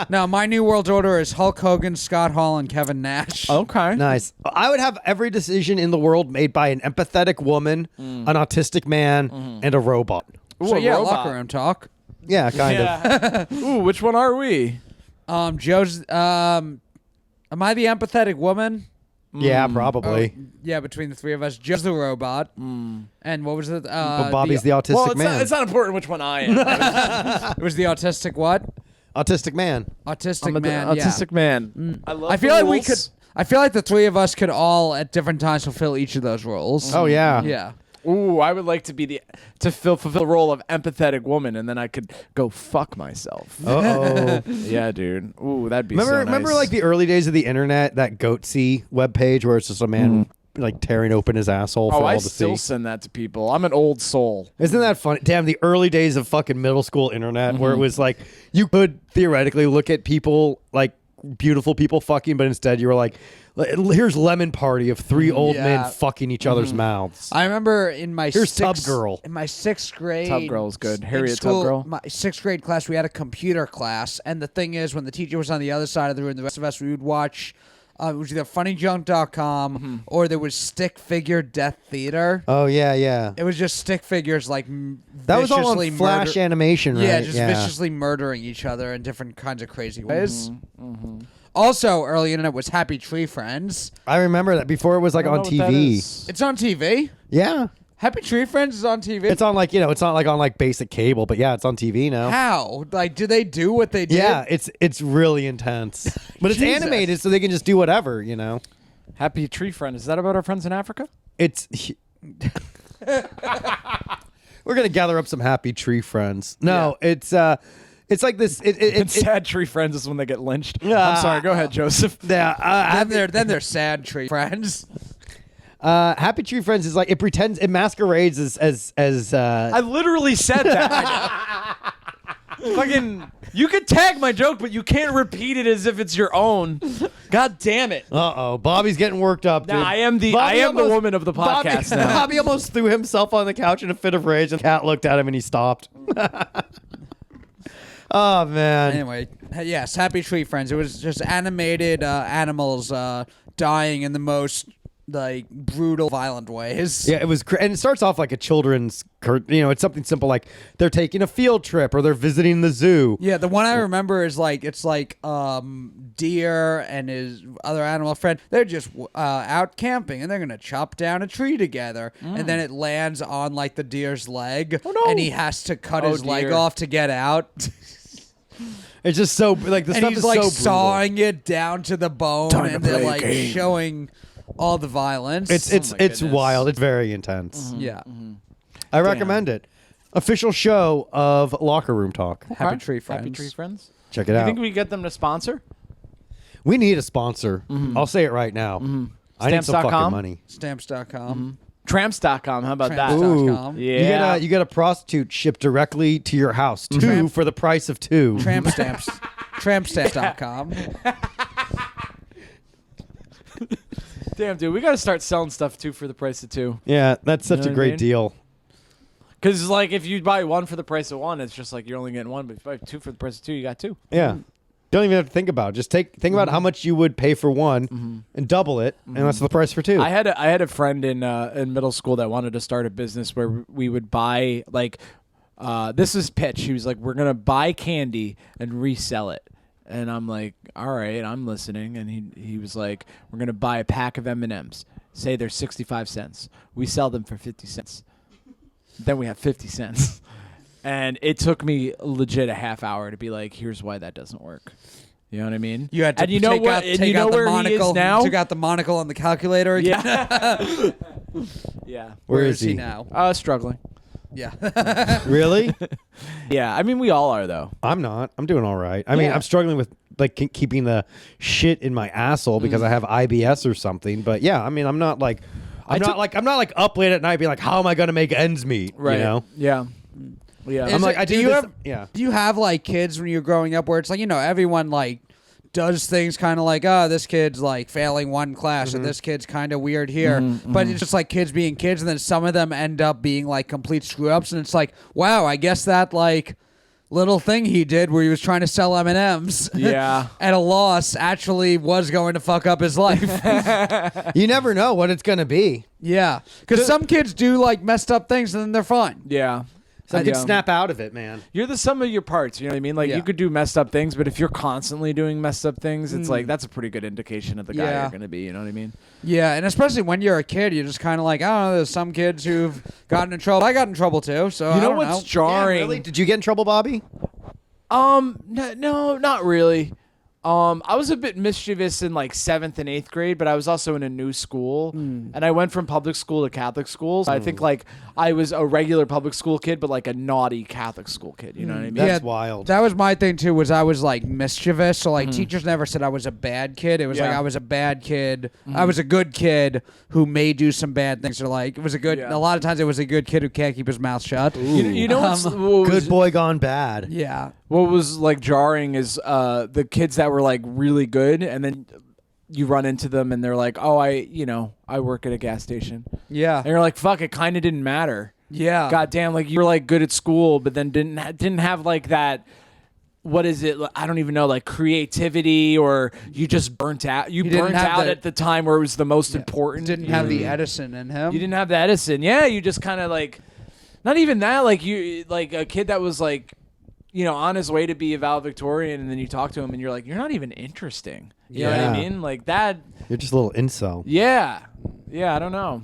No, my New World Order is Hulk Hogan, Scott Hall, and Kevin Nash. Okay. Nice. I would have every decision in the world made by an empathetic woman, an autistic man, and a robot. So a yeah, robot. locker room talk. Yeah, kind of. Yeah. Ooh, which one are we? Joe's. Am I the empathetic woman? Yeah, probably. Yeah, between the three of us, Joe's the robot. And what was it? But Bobby's the autistic Well, man. it's not important which one I am. It was the autistic what? Autistic man. Autistic man. autistic man. I love I feel like we rules. could. I feel like the three of us could all at different times fulfill each of those roles. Oh yeah. Yeah. Ooh, I would like to be fulfill the role of empathetic woman, and then I could go fuck myself. Uh-oh. Yeah, dude. Ooh, that'd be Remember like the early days of the internet, that Goatsy webpage where it's just a man like tearing open his asshole for Oh, all I to still see. send that to people. I'm an old soul. Isn't that funny? Damn, the early days of fucking middle school internet where it was like you could theoretically look at people like beautiful people fucking, but instead you were like, here's Lemon Party of 3 old men fucking each other's mouths. I remember in my Here's Tub Girl. In my 6th grade, Tub Girl is good. in Harriet school, Tub Girl. My 6th grade class, we had a computer class, and the thing is, when the teacher was on the other side of the room, the rest of us we would watch. It was either funnyjunk.com or there was Stick Figure Death Theater. Oh yeah, yeah. It was just stick figures like That was all on viciously Flash animation, right? Yeah, just viciously murdering each other in different kinds of crazy ways. Also, early internet was Happy Tree Friends. I remember that before it was like I don't on know what that TV. is. It's on TV. Yeah. Happy Tree Friends is on TV. It's on like, it's not like on like basic cable, but yeah, it's on TV now. How? Like, do they do what they did? Yeah, it's really intense. But it's Jesus. animated so they can just do whatever, Happy Tree Friend. Is that about our friends in Africa? It's We're gonna gather up some happy tree friends. No, it's like this. And sad tree friends is when they get lynched. I'm sorry. Go ahead, Joseph. Yeah, then they're sad tree friends. happy tree friends is like it masquerades as I literally said that. Fucking, you could tag my joke, but you can't repeat it as if it's your own. God damn it! Bobby's getting worked up. Dude. Nah, I am the woman of the podcast now. Bobby almost threw himself on the couch in a fit of rage, and the cat looked at him and he stopped. Oh man. Anyway, yes, Happy Tree Friends. It was just animated animals dying in the most like brutal, violent ways. Yeah, it was, and it starts off like a children's, it's something simple like they're taking a field trip or they're visiting the zoo. Yeah, the one I remember is like it's like deer and his other animal friend. They're just out camping and they're gonna chop down a tree together, and then it lands on like the deer's leg, and he has to cut his leg off to get out. It's just so like the and stuff he's is like so sawing it down to the bone, and they're like showing all the violence. It's wild. It's very intense. Yeah. I recommend it. Official show of Locker Room Talk. Happy Tree Friends. Happy Tree Friends. Check it You out. think we can get them to sponsor? We need a sponsor. I'll say it right now. I need some Stamps.com? fucking money. Stamps.com. Tramps.com. How about that? Tramps.com. Yeah. You get a prostitute shipped directly to your house. Two for the price of two. Tramp stamps. Trampstamps.com. Damn, dude, we got to start selling stuff too for the price of two. Yeah, that's such know a what I great mean? deal. Because like if you buy one for the price of one, it's just like you're only getting one. But if you buy two for the price of two, you got two. Yeah. Don't even have to think about it. Just think about how much you would pay for one and double it, and that's the price for two. I had a friend in middle school that wanted to start a business where we would buy like this is pitch. He was like, we're gonna buy candy and resell it. And I'm like, all right, I'm listening. And he was like, we're gonna buy a pack of M&Ms. Say they're 65 cents. We sell them for 50 cents. Then we have 50 cents. And it took me legit a half hour to be like, here's why that doesn't work. You know what I mean? You had to and you know take what? out, And take you know out the where monocle. he is now? Took out the monocle on the calculator again. Yeah. Yeah. Where is he now? Struggling. Yeah. Really? Yeah. I mean, we all are though. I'm not. I'm doing all right. I mean, Yeah. I'm struggling with like keeping the shit in my asshole because I have IBS or something. But yeah, I mean, I'm not like I'm not like up late at night being like, how am I going to make ends meet? Right. You know? Yeah. Yeah. Is I'm like, it- I do do you this- have yeah. Do you have like kids when you're growing up where it's like, everyone like does things kind of like, oh, this kid's like failing one class and this kid's kind of weird here. But it's just like kids being kids, and then some of them end up being like complete screw ups, and it's like, wow, I guess that like little thing he did where he was trying to sell M&Ms Yeah. at a loss actually was going to fuck up his life. You never know what it's going to be. Yeah. Because some kids do like messed up things and then they're fine. Yeah. Some Yeah. can snap out of it, man. You're the sum of your parts. You know what I mean? Like Yeah. you could do messed up things, but if you're constantly doing messed up things, it's like that's a pretty good indication of the guy Yeah. you're going to be. You know what I mean? Yeah, and especially when you're a kid, you're just kind of like, I don't know, there's some kids who've gotten in trouble. I got in trouble too, so You I know don't what's know. jarring? Yeah, really? Did you get in trouble, Bobby? No, not really. I was a bit mischievous in like 7th and 8th grade, but I was also in a new school, and I went from public school to Catholic school. So I think like I was a regular public school kid, but like a naughty Catholic school kid. You know what I mean? That's wild. That was my thing too. Was I was like mischievous, so like teachers never said I was a bad kid. It was like Yeah. I was a bad kid. I was a good kid who may do some bad things. Or like it was a good. Yeah. A lot of times it was a good kid who can't keep his mouth shut. You know what was, Good boy gone bad. Yeah. what was like jarring is the kids that were like really good, and then you run into them and they're like, oh, I work at a gas station. Yeah. And you're like, fuck, it kind of didn't matter. Yeah. God damn, like you were like good at school, but then didn't have like that. What is it? I don't even know, like creativity, or you just burnt out. You didn't burnt have out the- at the time where it was the most important. Didn't have the Edison in him. You didn't have the Edison. Yeah, you just kind of like, not even that. Like you, like a kid that was like, on his way to be a valedictorian, and then you talk to him and you're like, you're not even interesting. You know what I Yeah. mean? Like that. You're just a little incel. Yeah. I don't know.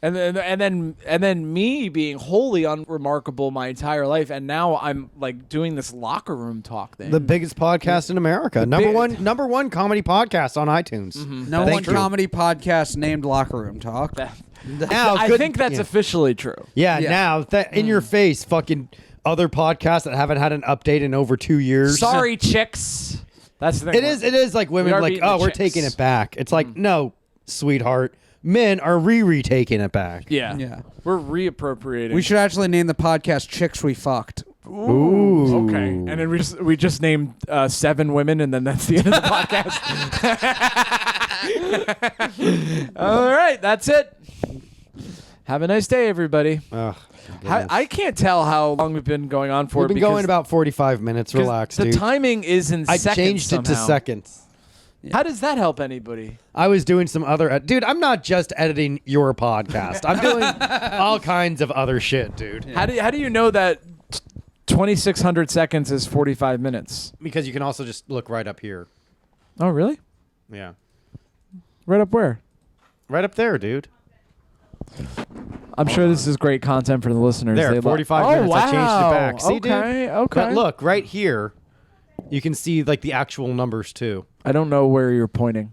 And then me being wholly unremarkable my entire life, and now I'm like doing this locker room talk thing. The biggest podcast in America. Number one comedy podcast on iTunes. No Thank one you. comedy podcast named Locker Room Talk. Now, I good- think that's yeah. officially true. Yeah, Yeah. now that in your face, fucking other podcasts that haven't had an update in over 2 years. Sorry, chicks. That's the thing. It is like women are like, beating the oh, we're chicks. taking it back. It's like, no, sweetheart. Men are taking it back. Yeah. Yeah. We're reappropriating. We should actually name the podcast "Chicks We Fucked." Ooh. Okay. And then we just named 7 women, and then that's the end of the podcast. All right, that's it. Have a nice day, everybody. Ugh, I can't tell how long we've been going on for. we've been because- going about 45 minutes. 'cause Relax, the dude. timing is in I seconds changed it to somehow. seconds. How does that help anybody? I was doing some other... dude, I'm not just editing your podcast. I'm doing all kinds of other shit, dude. How do you know that 2,600 seconds is 45 minutes? Because you can also just look right up here. Oh, really? Yeah. Right up where? Right up there, dude. I'm sure this is great content for the listeners. There, They 45 oh, minutes. Wow. I changed it back. See, dude? Okay. But look, right here, you can see like the actual numbers too. I don't know where you're pointing.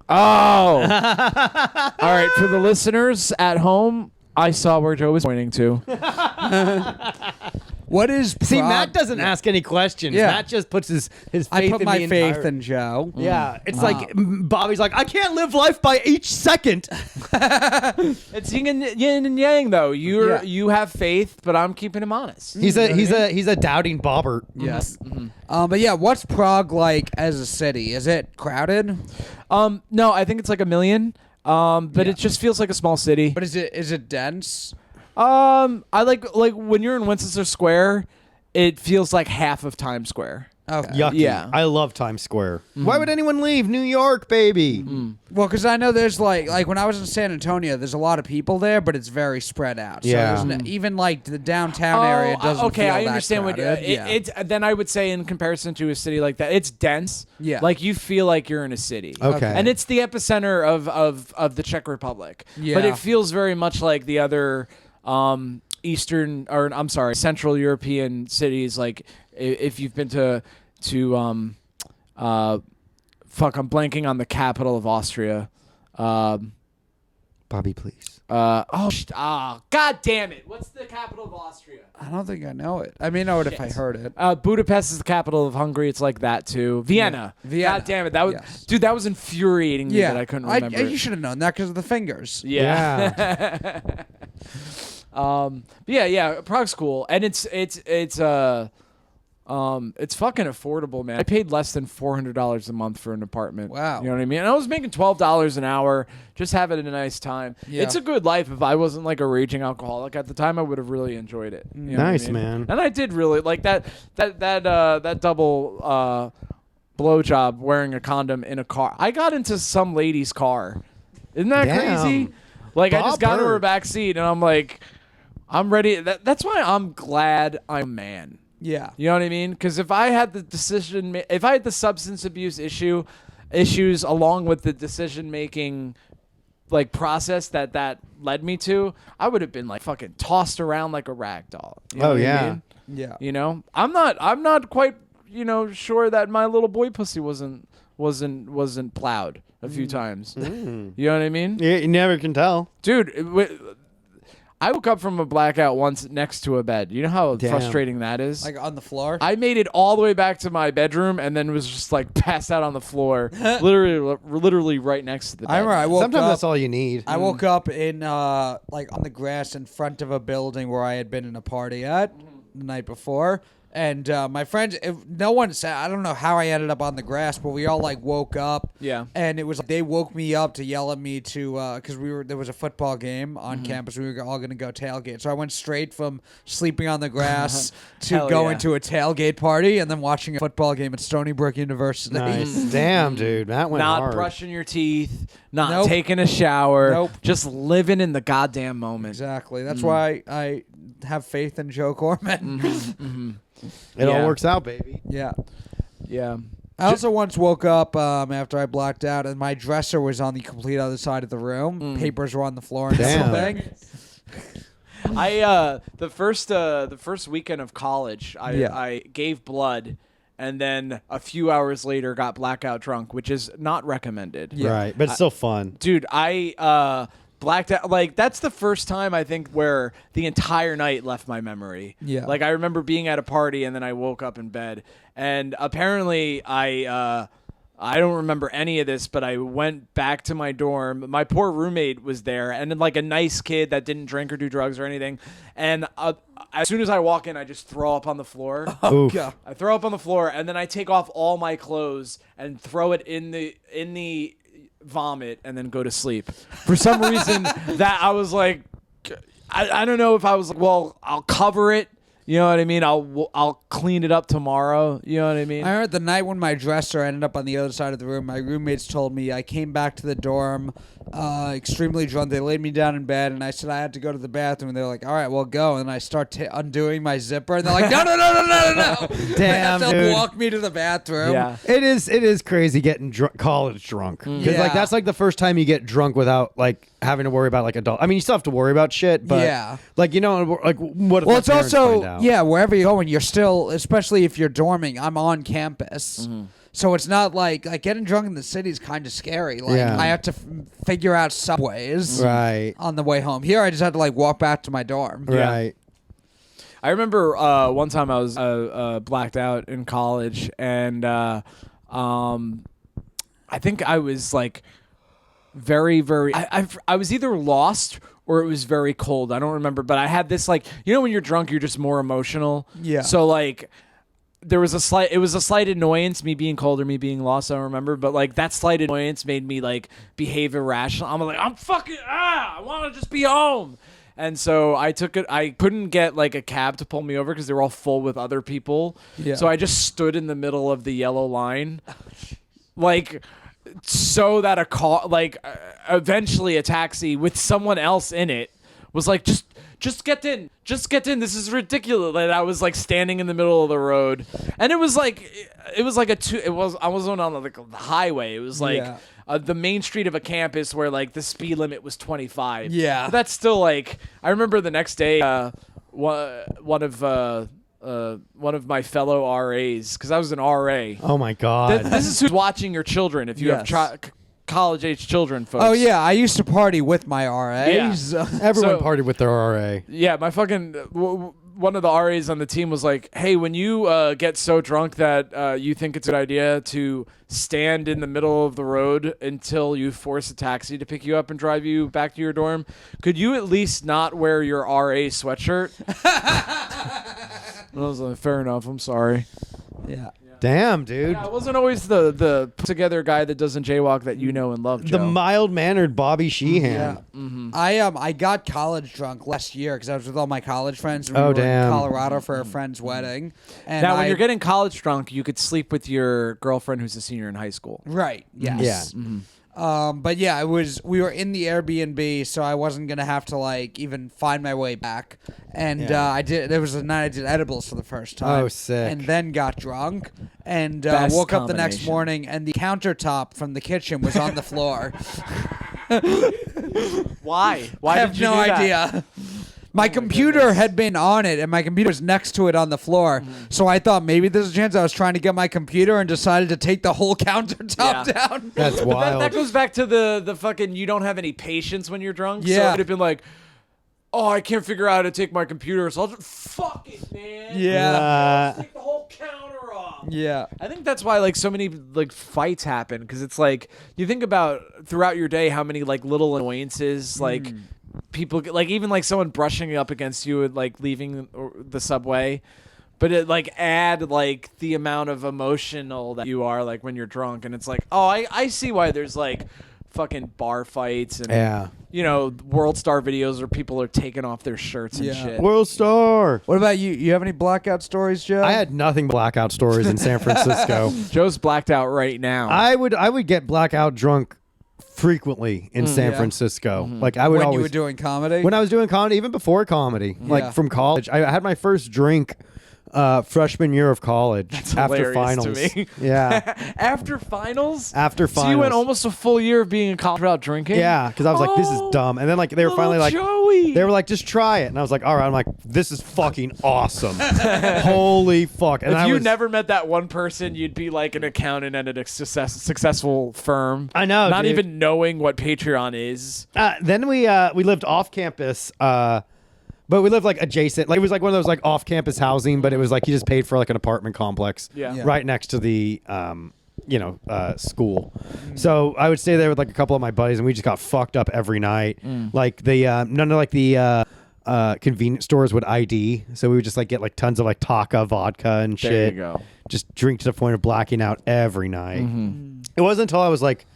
Oh. All right. For the listeners at home, I saw where Joe was pointing to. What is See, prog- Matt doesn't ask any questions. Yeah. Matt just puts his faith I put in my the faith entire- in Joe. Yeah, it's like Bobby's like, I can't live life by each second. It's yin and yang, though. Yeah. You have faith, but I'm keeping him honest. He's a doubting bobbert. Yes. But yeah, what's Prague like as a city? Is it crowded? No, I think it's like 1 million. But Yeah. it just feels like a small city. But is it dense? I like when you're in Winchester Square, it feels like half of Times Square. Okay. Yucky. Yeah. I love Times Square. Why would anyone leave New York, baby? Well, because I know there's like when I was in San Antonio, there's a lot of people there, but it's very spread out. So Yeah. there's even like the downtown area doesn't okay, feel I that understand what crowded. it's. Then I would say in comparison to a city like that, it's dense. Yeah. like you feel like you're in a city. Okay. and it's the epicenter of the Czech Republic. Yeah. but it feels very much like the other Eastern or I'm sorry, Central European cities. Like if you've been to fuck, I'm blanking on the capital of Austria. Bobby, please. God damn it! What's the capital of Austria? I don't think I know it. I may know it if I heard it. Budapest is the capital of Hungary. It's like that too. Vienna. Yeah. Vienna. God damn it! That was Yes. dude. That was infuriating me Yeah, that I couldn't remember. You should have known that because of the fingers. yeah. Yeah. Prague's cool, and it's fucking affordable, man. I paid less than $400 a month for an apartment. Wow. You know what I mean? And I was making $12 an hour, just having a nice time. Yeah. It's a good life. If I wasn't like a raging alcoholic at the time, I would have really enjoyed it. You know what I Nice, mean? man. And I did really like that double blowjob wearing a condom in a car. I got into some lady's car. Isn't that Damn. crazy? Like I just got to her Bopper. back seat, and I'm like, I'm ready. That's why I'm glad I'm a man. Yeah. You know what I mean? Because if I had if I had the substance abuse issues along with the decision making like process that led me to, I would have been like fucking tossed around like a rag doll. You know Oh, what I yeah. mean? Yeah. You know, I'm not quite sure that my little boy pussy wasn't plowed a few times. You know what I mean? You never can tell. Dude, I woke up from a blackout once next to a bed. You know how Damn. frustrating that is? Like on the floor. I made it all the way back to my bedroom and then was just like passed out on the floor, literally right next to the bed. I remember I woke Sometimes up. that's all you need. I woke up in like on the grass in front of a building where I had been in a party at the night before. And my friends, no one said, I don't know how I ended up on the grass, but we all like woke up. Yeah. And it was like they woke me up to yell at me because there was a football game on campus. We were all going to go tailgate. So I went straight from sleeping on the grass to Hell going yeah. to a tailgate party and then watching a football game at Stony Brook University. Nice. Damn, dude. That went Not hard. brushing your teeth, not Nope. taking a shower, Nope. just living in the goddamn moment. Exactly. That's why I have faith in Joe Gorman. It Yeah. all works out, baby. Yeah. Yeah. I also once woke up after I blacked out, and my dresser was on the complete other side of the room. Papers were on the floor and Damn. everything. The first weekend of college, I gave blood, and then a few hours later got blackout drunk, which is not recommended. Yeah. Right. But it's still fun. Dude, blacked out. Like, that's the first time I think where the entire night left my memory. Yeah. Like, I remember being at a party and then I woke up in bed. And apparently I don't remember any of this, but I went back to my dorm. My poor roommate was there, and then, like, a nice kid that didn't drink or do drugs or anything. And as soon as I walk in, I just throw up on the floor. Oh, God. I throw up on the floor, and then I take off all my clothes and throw it in the vomit, and then go to sleep. For some reason, that I was like, I don't know if I was like, well, I'll cover it. You know what I mean? I'll clean it up tomorrow. You know what I mean? I heard the night when my dresser ended up on the other side of the room, my roommates told me I came back to the dorm extremely drunk. They laid me down in bed, and I said I had to go to the bathroom. And they were like, all right, well, go. And I start undoing my zipper, and they're like, no. Damn, They have to dude. walk me to the bathroom. Yeah. It is crazy getting college drunk. Because Yeah. like that's like the first time you get drunk without like having to worry about like adult. I mean, you still have to worry about shit, but Yeah. like like what if Well, my it's parents also, find out? yeah, wherever you're going, you're still, especially if you're dorming, I'm on campus. So it's not like getting drunk in the city is kind of scary. Like, Yeah. I have to figure out subways Right. on the way home. Here, I just had to like walk back to my dorm. Yeah. Right. I remember one time I was blacked out in college, and I think I was like very, very. I was either lost or it was very cold. I don't remember, but I had this like, you know, when you're drunk, you're just more emotional. Yeah. So like, it was a slight annoyance, me being cold or me being lost. I don't remember, but like that slight annoyance made me like behave irrational. I'm like, I want to just be home. And so I took it. I couldn't get like a cab to pull me over because they were all full with other people. Yeah. So I just stood in the middle of the yellow line, like, so that a car, like, eventually a taxi with someone else in it was like, just get in. This is ridiculous. And I was like standing in the middle of the road, and it was like I wasn't on like the highway. It was like the main street of a campus where like the speed limit was 25. Yeah. But that's still like, I remember the next day, one of my fellow RAs, because I was an RA. Oh my God. This is who's watching your children if you Yes. have college-age children, folks. Oh, yeah. I used to party with my RAs. Everyone So- partied with their RA. Yeah, my fucking one of the RAs on the team was like, "Hey, when you get so drunk that you think it's a good idea to stand in the middle of the road until you force a taxi to pick you up and drive you back to your dorm, could you at least not wear your RA sweatshirt?" And I was like, "Fair enough. I'm sorry." Yeah. Damn, dude. Yeah, I wasn't always the put together guy that doesn't jaywalk that you know and love, Joe. The mild-mannered Bobby Sheehan. Yeah. I got college drunk last year because I was with all my college friends. And we Oh, were damn. in Colorado for a friend's wedding. And Now, when you're getting college drunk, you could sleep with your girlfriend who's a senior in high school. right, yes. Yeah. But yeah, we were in the Airbnb, so I wasn't gonna have to like even find my way back. And Yeah. there was a night I did edibles for the first time. Oh, sick. And then got drunk and Best woke up the next combination. morning, and the countertop from the kitchen was on the floor. Why? Why I have did you no do that? idea. My computer had been on it, and my computer was next to it on the floor. So I thought maybe there's a chance I was trying to get my computer and decided to take the whole countertop Yeah. down. That's But wild. that goes back to the fucking, you don't have any patience when you're drunk. So Yeah. it'd have been like, oh, I can't figure out how to take my computer, so I'll just fuck it, man. Yeah. Just take the whole counter off. Yeah. I think that's why like so many like fights happen, because it's like you think about throughout your day how many like little annoyances like people get, like even like someone brushing up against you and like leaving the subway, but it like add like the amount of emotional that you are like when you're drunk, and it's like, oh, I see why there's like fucking bar fights and Yeah. you know, World Star videos where people are taking off their shirts and Yeah. shit. World Star. What about you? You have any blackout stories, Joe? I had nothing but blackout stories in San Francisco. Joe's blacked out right now. I would get blackout drunk frequently in San yeah. Francisco. Like I would when always you were doing comedy. when I was doing comedy, even before comedy, Yeah. like from college. I had my first drink freshman year of college. After hilarious finals. to me. Yeah. After finals? After So you went finals. almost a full year of being in college without drinking? Yeah, because I was like, this is dumb. And then like they were finally like, Joey. they were like, just try it. And I was like, all right. I'm like, this is fucking awesome. Holy fuck. And If you never met that one person, you'd be like an accountant at a successful firm. I know, Not dude. even knowing what Patreon is. Then we lived off campus, but we lived like adjacent. Like it was like one of those like off campus housing, but it was like you just paid for like an apartment complex, Yeah. right next to the school. So I would stay there with like a couple of my buddies, and we just got fucked up every night. Like the none of like the convenience stores would ID, so we would just like get like tons of like Taka vodka and shit. There you go. Just drink to the point of blacking out every night. It wasn't until I was like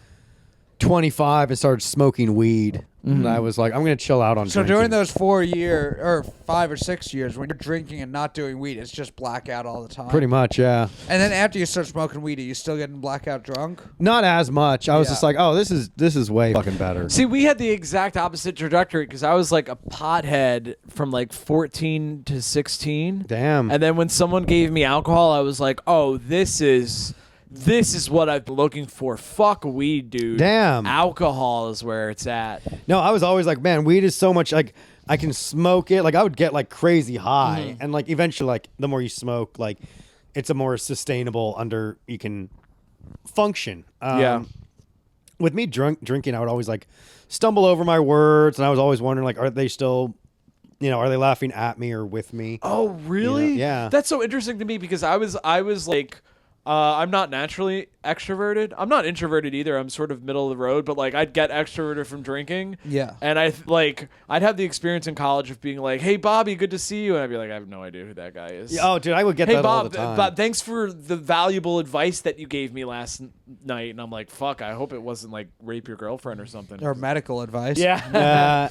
25 and started smoking weed. And I was like, I'm going to chill out on So drinking. during those 4 year or 5 or 6 years when you're drinking and not doing weed, it's just blackout all the time. Pretty much, yeah. And then after you start smoking weed, are you still getting blackout drunk? Not as much. I was Yeah. just like, oh, this is way fucking better. See, we had the exact opposite trajectory because I was like a pothead from like 14 to 16. Damn. And then when someone gave me alcohol, I was like, oh, this is what I've been looking for. Fuck weed, dude. Damn. Alcohol is where it's at. No, I was always like, man, weed is so much, like, I can smoke it. Like, I would get, like, crazy high. And, like, eventually, like, the more you smoke, like, it's a more sustainable you can function. Yeah. With me drinking, I would always, like, stumble over my words. And I was always wondering, like, are they still, are they laughing at me or with me? Oh, really? Yeah. That's so interesting to me because I was like, I'm not naturally extroverted. I'm not introverted either. I'm sort of middle of the road, but like I'd get extroverted from drinking. Yeah. And I'd have the experience in college of being like, "Hey, Bobby, good to see you," and I'd be like, "I have no idea who that guy is." Oh, dude, I would get Hey, that all the Bob, time. Bob, thanks for the valuable advice that you gave me last night. And I'm like, fuck, I hope it wasn't like rape your girlfriend or something. Or medical advice? Yeah.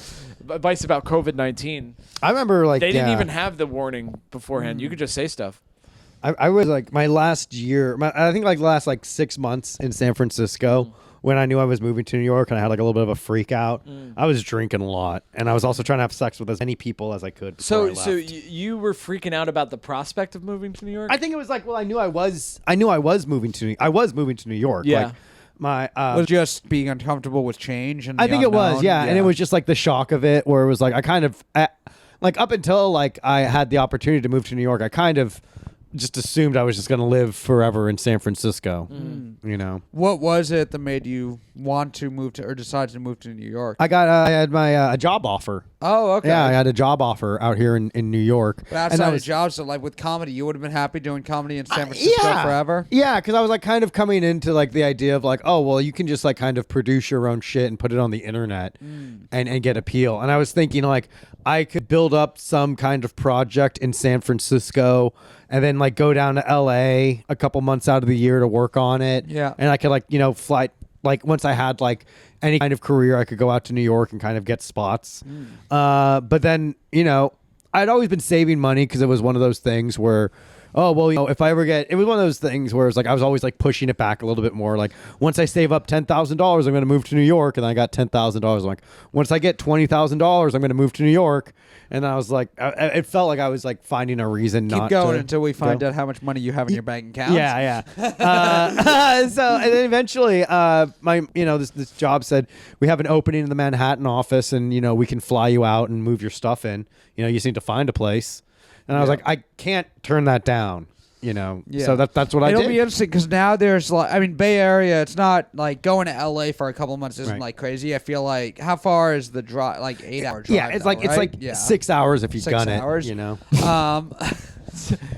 Advice about COVID-19. I remember, like, They didn't even have the warning beforehand. You Mm. could just say stuff. I was like my last year, I think like last like 6 months in San Francisco when I knew I was moving to New York and I had like a little bit of a freak out. I was drinking a lot, and I was also trying to have sex with as many people as I could. Before I So left. you were freaking out about the prospect of moving to New York? I think it was like, well, I knew I was moving to New York. Yeah. Like my Was just being uncomfortable with change and I the think it was, unknown? yeah. And it was just like the shock of it, where it was like I kind of like up until like I had the opportunity to move to New York, I kind of just assumed I was just going to live forever in San Francisco. What was it that made you want to move to or decide to move to New York? I had my a job offer. Oh, okay. Yeah, I had a job offer out here in New York. But And outside I was- of jobs, so like with comedy, you would have been happy doing comedy in San Francisco forever? Yeah, because I was like kind of coming into like the idea of like, oh, well, you can just like kind of produce your own shit and put it on the internet and get appeal. And I was thinking like I could build up some kind of project in San Francisco and then like go down to LA a couple months out of the year to work on it. Yeah. And I could like, fly, like once I had like any kind of career, I could go out to New York and kind of get spots. But then, I'd always been saving money because it was one of those things where, oh, well, if I ever it was one of those things where it's like I was always like pushing it back a little bit more. Like once I save up $10,000, I'm going to move to New York. And I got $10,000. I'm like, once I get $20,000, I'm going to move to New York. And I was like, it felt like I was like finding a reason Keep not going to until we find go. out how much money you have in your bank account. Yeah. So and then eventually, this job said we have an opening in the Manhattan office, and we can fly you out and move your stuff in. You just need to find a place. And I was like, I can't turn that down. So that's what I It'll did. be interesting because now there's like, Bay Area, it's not like going to LA for a couple of months isn't Right. like crazy. I feel like, how far is the drive? Like 8 hour drive. Yeah, it's though, like right? 6 hours if you 6 gun hours. it.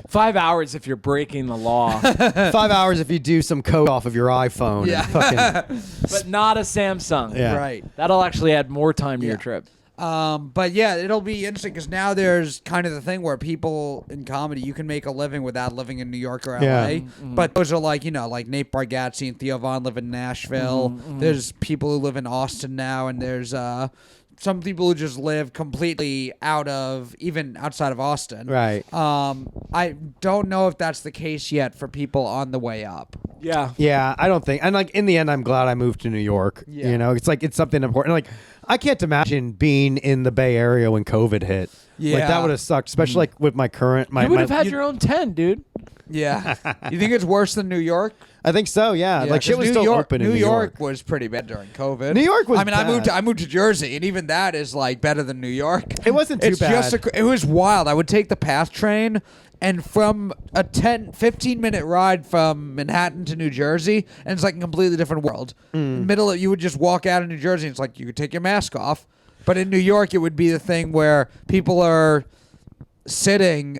5 hours if you're breaking the law, 5 hours if you do some code off of your iPhone. Yeah. And fucking, but not a Samsung. Yeah. Right. That'll actually add more time to Yeah. your trip. But yeah, it'll be interesting because now there's kind of the thing where people in comedy, you can make a living without living in New York or LA. Yeah. But those are like, like Nate Bargatze and Theo Von live in Nashville. There's people who live in Austin now, and there's some people who just live completely even outside of Austin. right. I don't know if that's the case yet for people on the way up. Yeah. Yeah, I don't think. And like in the end, I'm glad I moved to New York. Yeah. It's like it's something important. Like I can't imagine being in the Bay Area when COVID hit. Like that Yeah. would have sucked, especially like with my current. You would have had your own tent, dude. Yeah. You think it's worse than New York? I think so. Yeah, like shit 'cause was still open in New New York was pretty bad during COVID. New York was I mean, bad. I moved to Jersey, and even that is like better than New York. It wasn't too It's bad. just it was wild. I would take the PATH train, and from a 15-minute ride from Manhattan to New Jersey, and it's like a completely different world. You would just walk out of New Jersey, and it's like you could take your mask off. But in New York, it would be the thing where people are sitting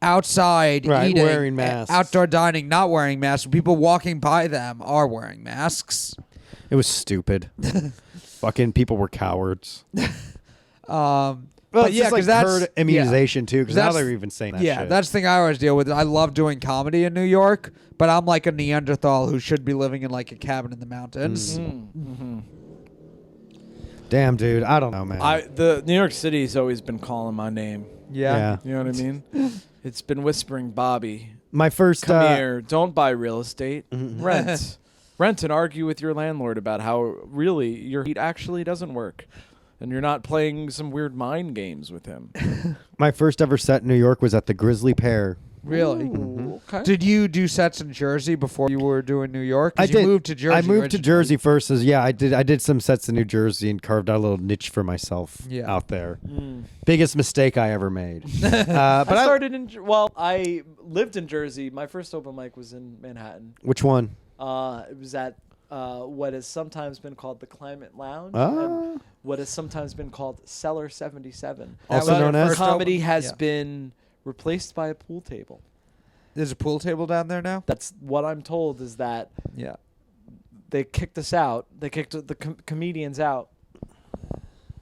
outside Right, eating, wearing masks. outdoor dining, not wearing masks. People walking by them are wearing masks. It was stupid. Fucking people were cowards. Well, Well, yeah, because because that's herd immunization too. Because now That's- they're even saying that. Yeah, shit. that's the thing I always deal with. I love doing comedy in New York, but I'm like a Neanderthal who should be living in like a cabin in the mountains. Damn, dude. I don't know, man. The New York City's always been calling my name. Yeah. You know what I mean? It's been whispering, Bobby, My first. come here. Don't buy real estate. Mm-hmm. Rent. Rent and argue with your landlord about how really your heat actually doesn't work. And you're not playing some weird mind games with him. My first ever set in New York was at the Grizzly Pear. Really? Ooh, okay. Did you do sets in Jersey before you were doing New York? 'Cause I did. You moved to Jersey. I moved to originally. Jersey first. I did some sets in New Jersey and carved out a little niche for myself Yeah. out there. Biggest mistake I ever made. But I started I lived in Jersey. My first open mic was in Manhattan. Which one? It was at what has sometimes been called the Climate Lounge, Ah. and what has sometimes been called Cellar 77. Also was known your as- first comedy open- has yeah. been replaced by a pool table. There's a pool table down there now. That's what I'm told is that Yeah. they kicked us out. They kicked the comedians out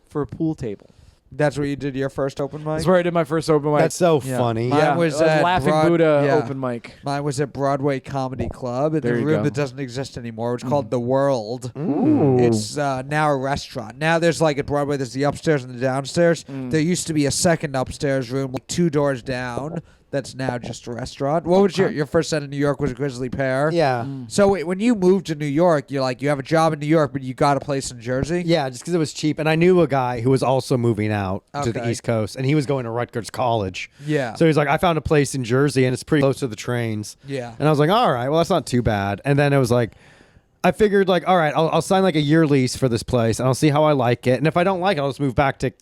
for a pool table. That's where you did your first open mic. That's where I did my first open mic. That's so Yeah. funny. Mine was at Laughing Broad- Buddha yeah. open mic. Mine was at Broadway Comedy Club in There the you room go. that doesn't exist anymore. It's called The World. Ooh. It's now a restaurant. Now there's like at Broadway, there's the upstairs and the downstairs. There used to be a second upstairs room, like 2 doors down. That's now just a restaurant. What was your first set in New York was Grizzly Pear? Yeah. So when you moved to New York, you're like you have a job in New York, but you got a place in Jersey. Yeah, just because it was cheap. And I knew a guy who was also moving out to the Okay. East Coast, and he was going to Rutgers College. Yeah. So he's like, I found a place in Jersey, and it's pretty close to the trains. Yeah. And I was like, all right, well, that's not too bad. And then it was like, I figured like, all right, I'll sign like a year lease for this place, and I'll see how I like it. And if I don't like it, I'll just move back to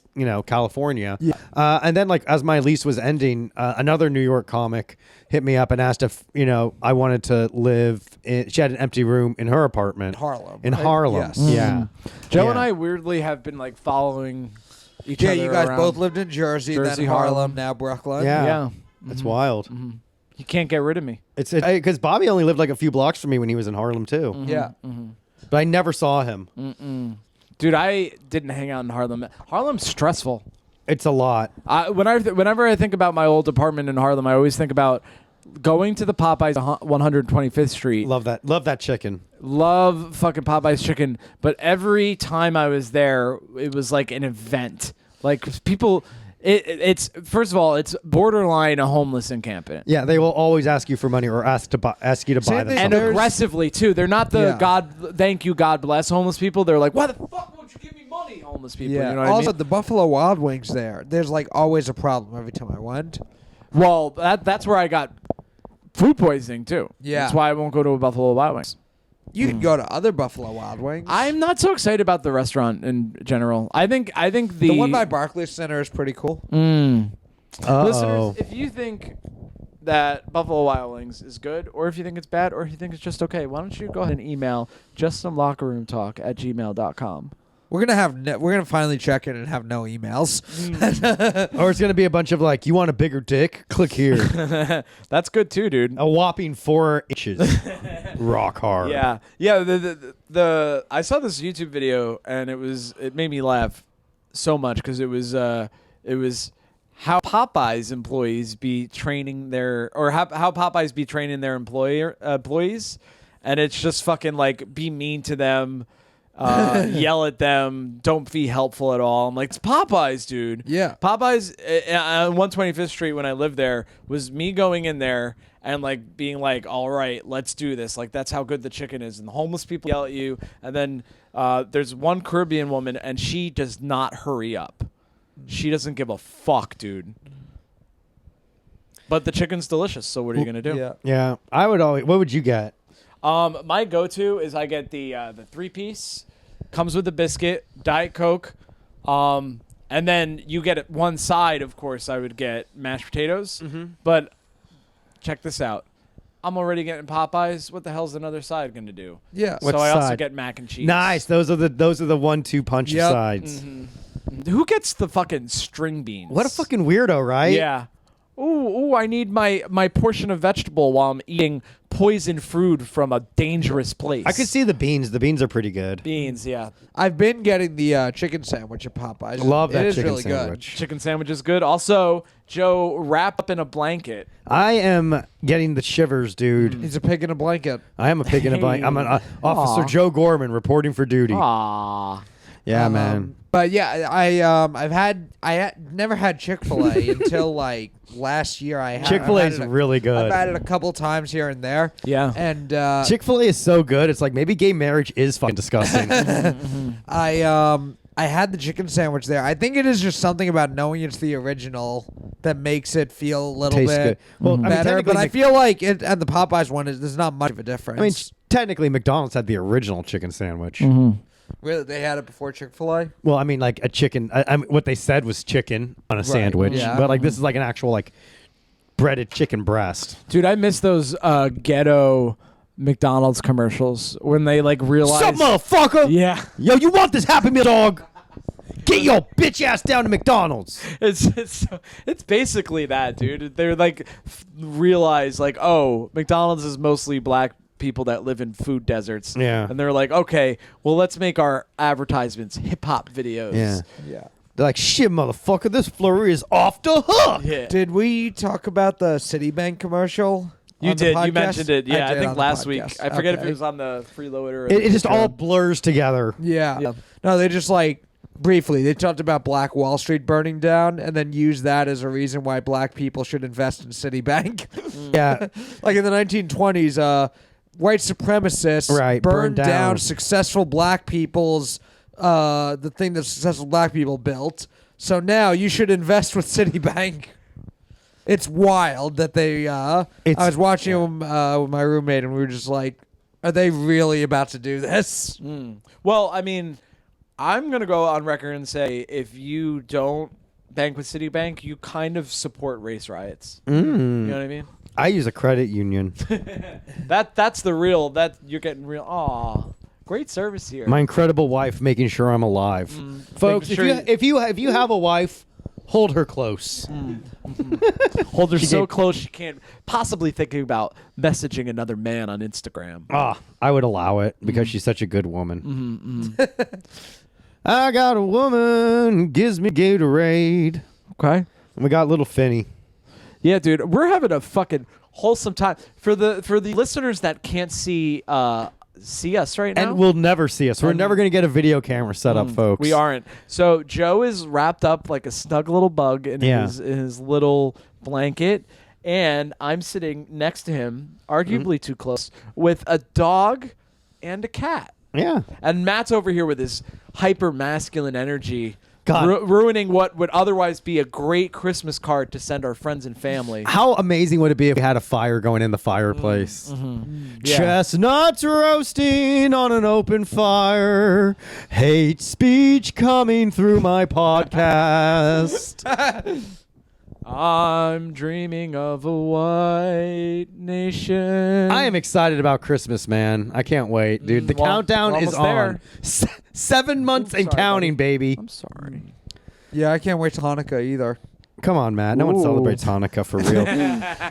California. Yeah. And then like as my lease was ending, another New York comic hit me up and asked if I wanted to live. She had an empty room in her apartment. Harlem, In right? Harlem. Yes. Yeah. Joe Yeah. and I weirdly have been like following each Yeah, other you guys around. both lived in Jersey, Jersey, then Harlem, Harlem. now Brooklyn. Yeah. Yeah. That's wild. You can't get rid of me. It's because Bobby only lived like a few blocks from me when he was in Harlem too. Yeah. But I never saw him. Dude, I didn't hang out in Harlem. Harlem's stressful. It's a lot. Whenever I think about my old apartment in Harlem, I always think about going to the Popeyes 125th Street. Love that chicken. Love fucking Popeyes chicken. But every time I was there, it was like an event. Like people, it's first of all, it's borderline a homeless encampment. Yeah, they will always ask you for money or ask you to buy Same them thing- And something. aggressively too. They're not the Yeah. thank you, God bless homeless people. They're like, why the fuck won't you give me money, homeless people? Yeah. You know what Also, I mean? the Buffalo Wild Wings there's like always a problem every time I went. Well, that's where I got food poisoning too. Yeah. That's why I won't go to a Buffalo Wild Wings. You can go to other Buffalo Wild Wings. I'm not so excited about the restaurant in general. I think the one by Barclays Center is pretty cool. Uh-oh. Listeners, if you think that Buffalo Wild Wings is good, or if you think it's bad, or if you think it's just okay, why don't you go ahead and email justsomlockerroomtalk@gmail.com. We're gonna finally check in and have no emails. Or it's gonna be a bunch of like, you want a bigger dick? Click here. That's good too, dude. A whopping 4 inches. Rock hard. Yeah, yeah. The I saw this YouTube video and it made me laugh so much because it was how Popeyes employees be training how Popeyes be training their employees, and it's just fucking like be mean to them. yell at them, don't be helpful at all. I'm like, it's Popeyes, dude. Yeah. Popeyes on 125th Street when I lived there was me going in there and like being like, all right, let's do this. Like, that's how good the chicken is. And the homeless people yell at you. And then there's one Caribbean woman, and she does not hurry up. She doesn't give a fuck, dude. But the chicken's delicious, so what are you going to do? Yeah. I would always. What would you get? My go-to is I get the 3-piece, comes with a biscuit, Diet Coke, and then you get it one side, of course, I would get mashed potatoes. But check this out. I'm already getting Popeyes. What the hell's another side going to do? Yeah. What so I also side? get mac and cheese. Nice. Those are the 1-2 punch Yep. sides. Who gets the fucking string beans? What a fucking weirdo, right? Yeah. Ooh, I need my portion of vegetable while I'm eating poison food from a dangerous place. I could see the beans. The beans are pretty good. Beans, yeah. I've been getting the chicken sandwich at Popeyes. Love that It is chicken really sandwich. Chicken sandwich is good. Also, Joe, wrap up in a blanket. I am getting the shivers, dude. good. He's a pig in a blanket. I am a pig in a blanket. I'm an Officer Aw. Joe Gorman reporting for duty. Ah. Yeah, man. But yeah, I had never had Chick-fil-A until like last year. Chick-fil-A is really good. I've had it a couple times here and there. Yeah. And Chick-fil-A is so good. It's like maybe gay marriage is fucking disgusting. I had the chicken sandwich there. I think it is just something about knowing it's the original that makes it feel a little Tastes bit good. Well, I mean, better. technically But I feel like it and the Popeyes one there's not much of a difference. I mean, technically, McDonald's had the original chicken sandwich. really, they had it before Chick-fil-A. Well, I mean, like a chicken. I mean, what they said was chicken on a sandwich, yeah. but like this is like an actual like breaded chicken breast. Dude, I miss those ghetto McDonald's commercials when they like realize. Sup, motherfucker? Yeah. Yo, you want this Happy Meal, dog? Get your bitch ass down to McDonald's. It's basically that, dude. They're like realize like, oh, McDonald's is mostly black people that live in food deserts. Yeah. And they're like, okay, well, let's make our advertisements hip hop videos. Yeah. Yeah. They're like, shit, motherfucker, this flurry is off the hook. Yeah. Did we talk about the Citibank commercial? You on the did. You podcast? mentioned it. Yeah, I did think on the last week. podcast. I forget if Okay. it was on the freeloader. Or It just all blurs together. Yeah. No, they just like briefly they talked about Black Wall Street burning down and then used that as a reason why black people should invest in Citibank. Yeah. Like in the 1920s, white supremacists burned down. down successful black people's the thing that successful black people built. So now you should invest with Citibank. It's wild that they. I was watching them with my roommate, and we were just like, "Are they really about to do this?" Well, I mean, I'm going to go on record and say if you don't bank with Citibank, you kind of support race riots. You know what I mean? I use a credit union. That's the real, that you're getting real. Aw, great service here. My incredible wife making sure I'm alive. Folks, Making sure if you have a wife, hold her close. Hold her so gave- close she can't possibly thinking about messaging another man on Instagram. I would allow it because she's such a good woman. I got a woman who gives me Gatorade. Okay. And we got little Finny. Yeah, dude, we're having a fucking wholesome time. For the listeners that can't see us right now. And will never see us. We're never going to get a video camera set up, folks. We aren't. So Joe is wrapped up like a snug little bug in his little blanket, and I'm sitting next to him, arguably too close, with a dog and a cat. Yeah. And Matt's over here with his hyper masculine energy, God. ruining what would otherwise be a great Christmas card to send our friends and family. How amazing would it be if we had a fire going in the fireplace? Yeah. Chestnuts roasting on an open fire. Hate speech coming through my podcast. I'm dreaming of a white nation. I am excited about Christmas, man. I can't wait, dude. The Well, countdown we're is on. almost 7 months and sorry, counting, baby. I'm sorry. Yeah, I can't wait to Hanukkah either. Come on, Matt. No one Ooh. celebrates Hanukkah for real.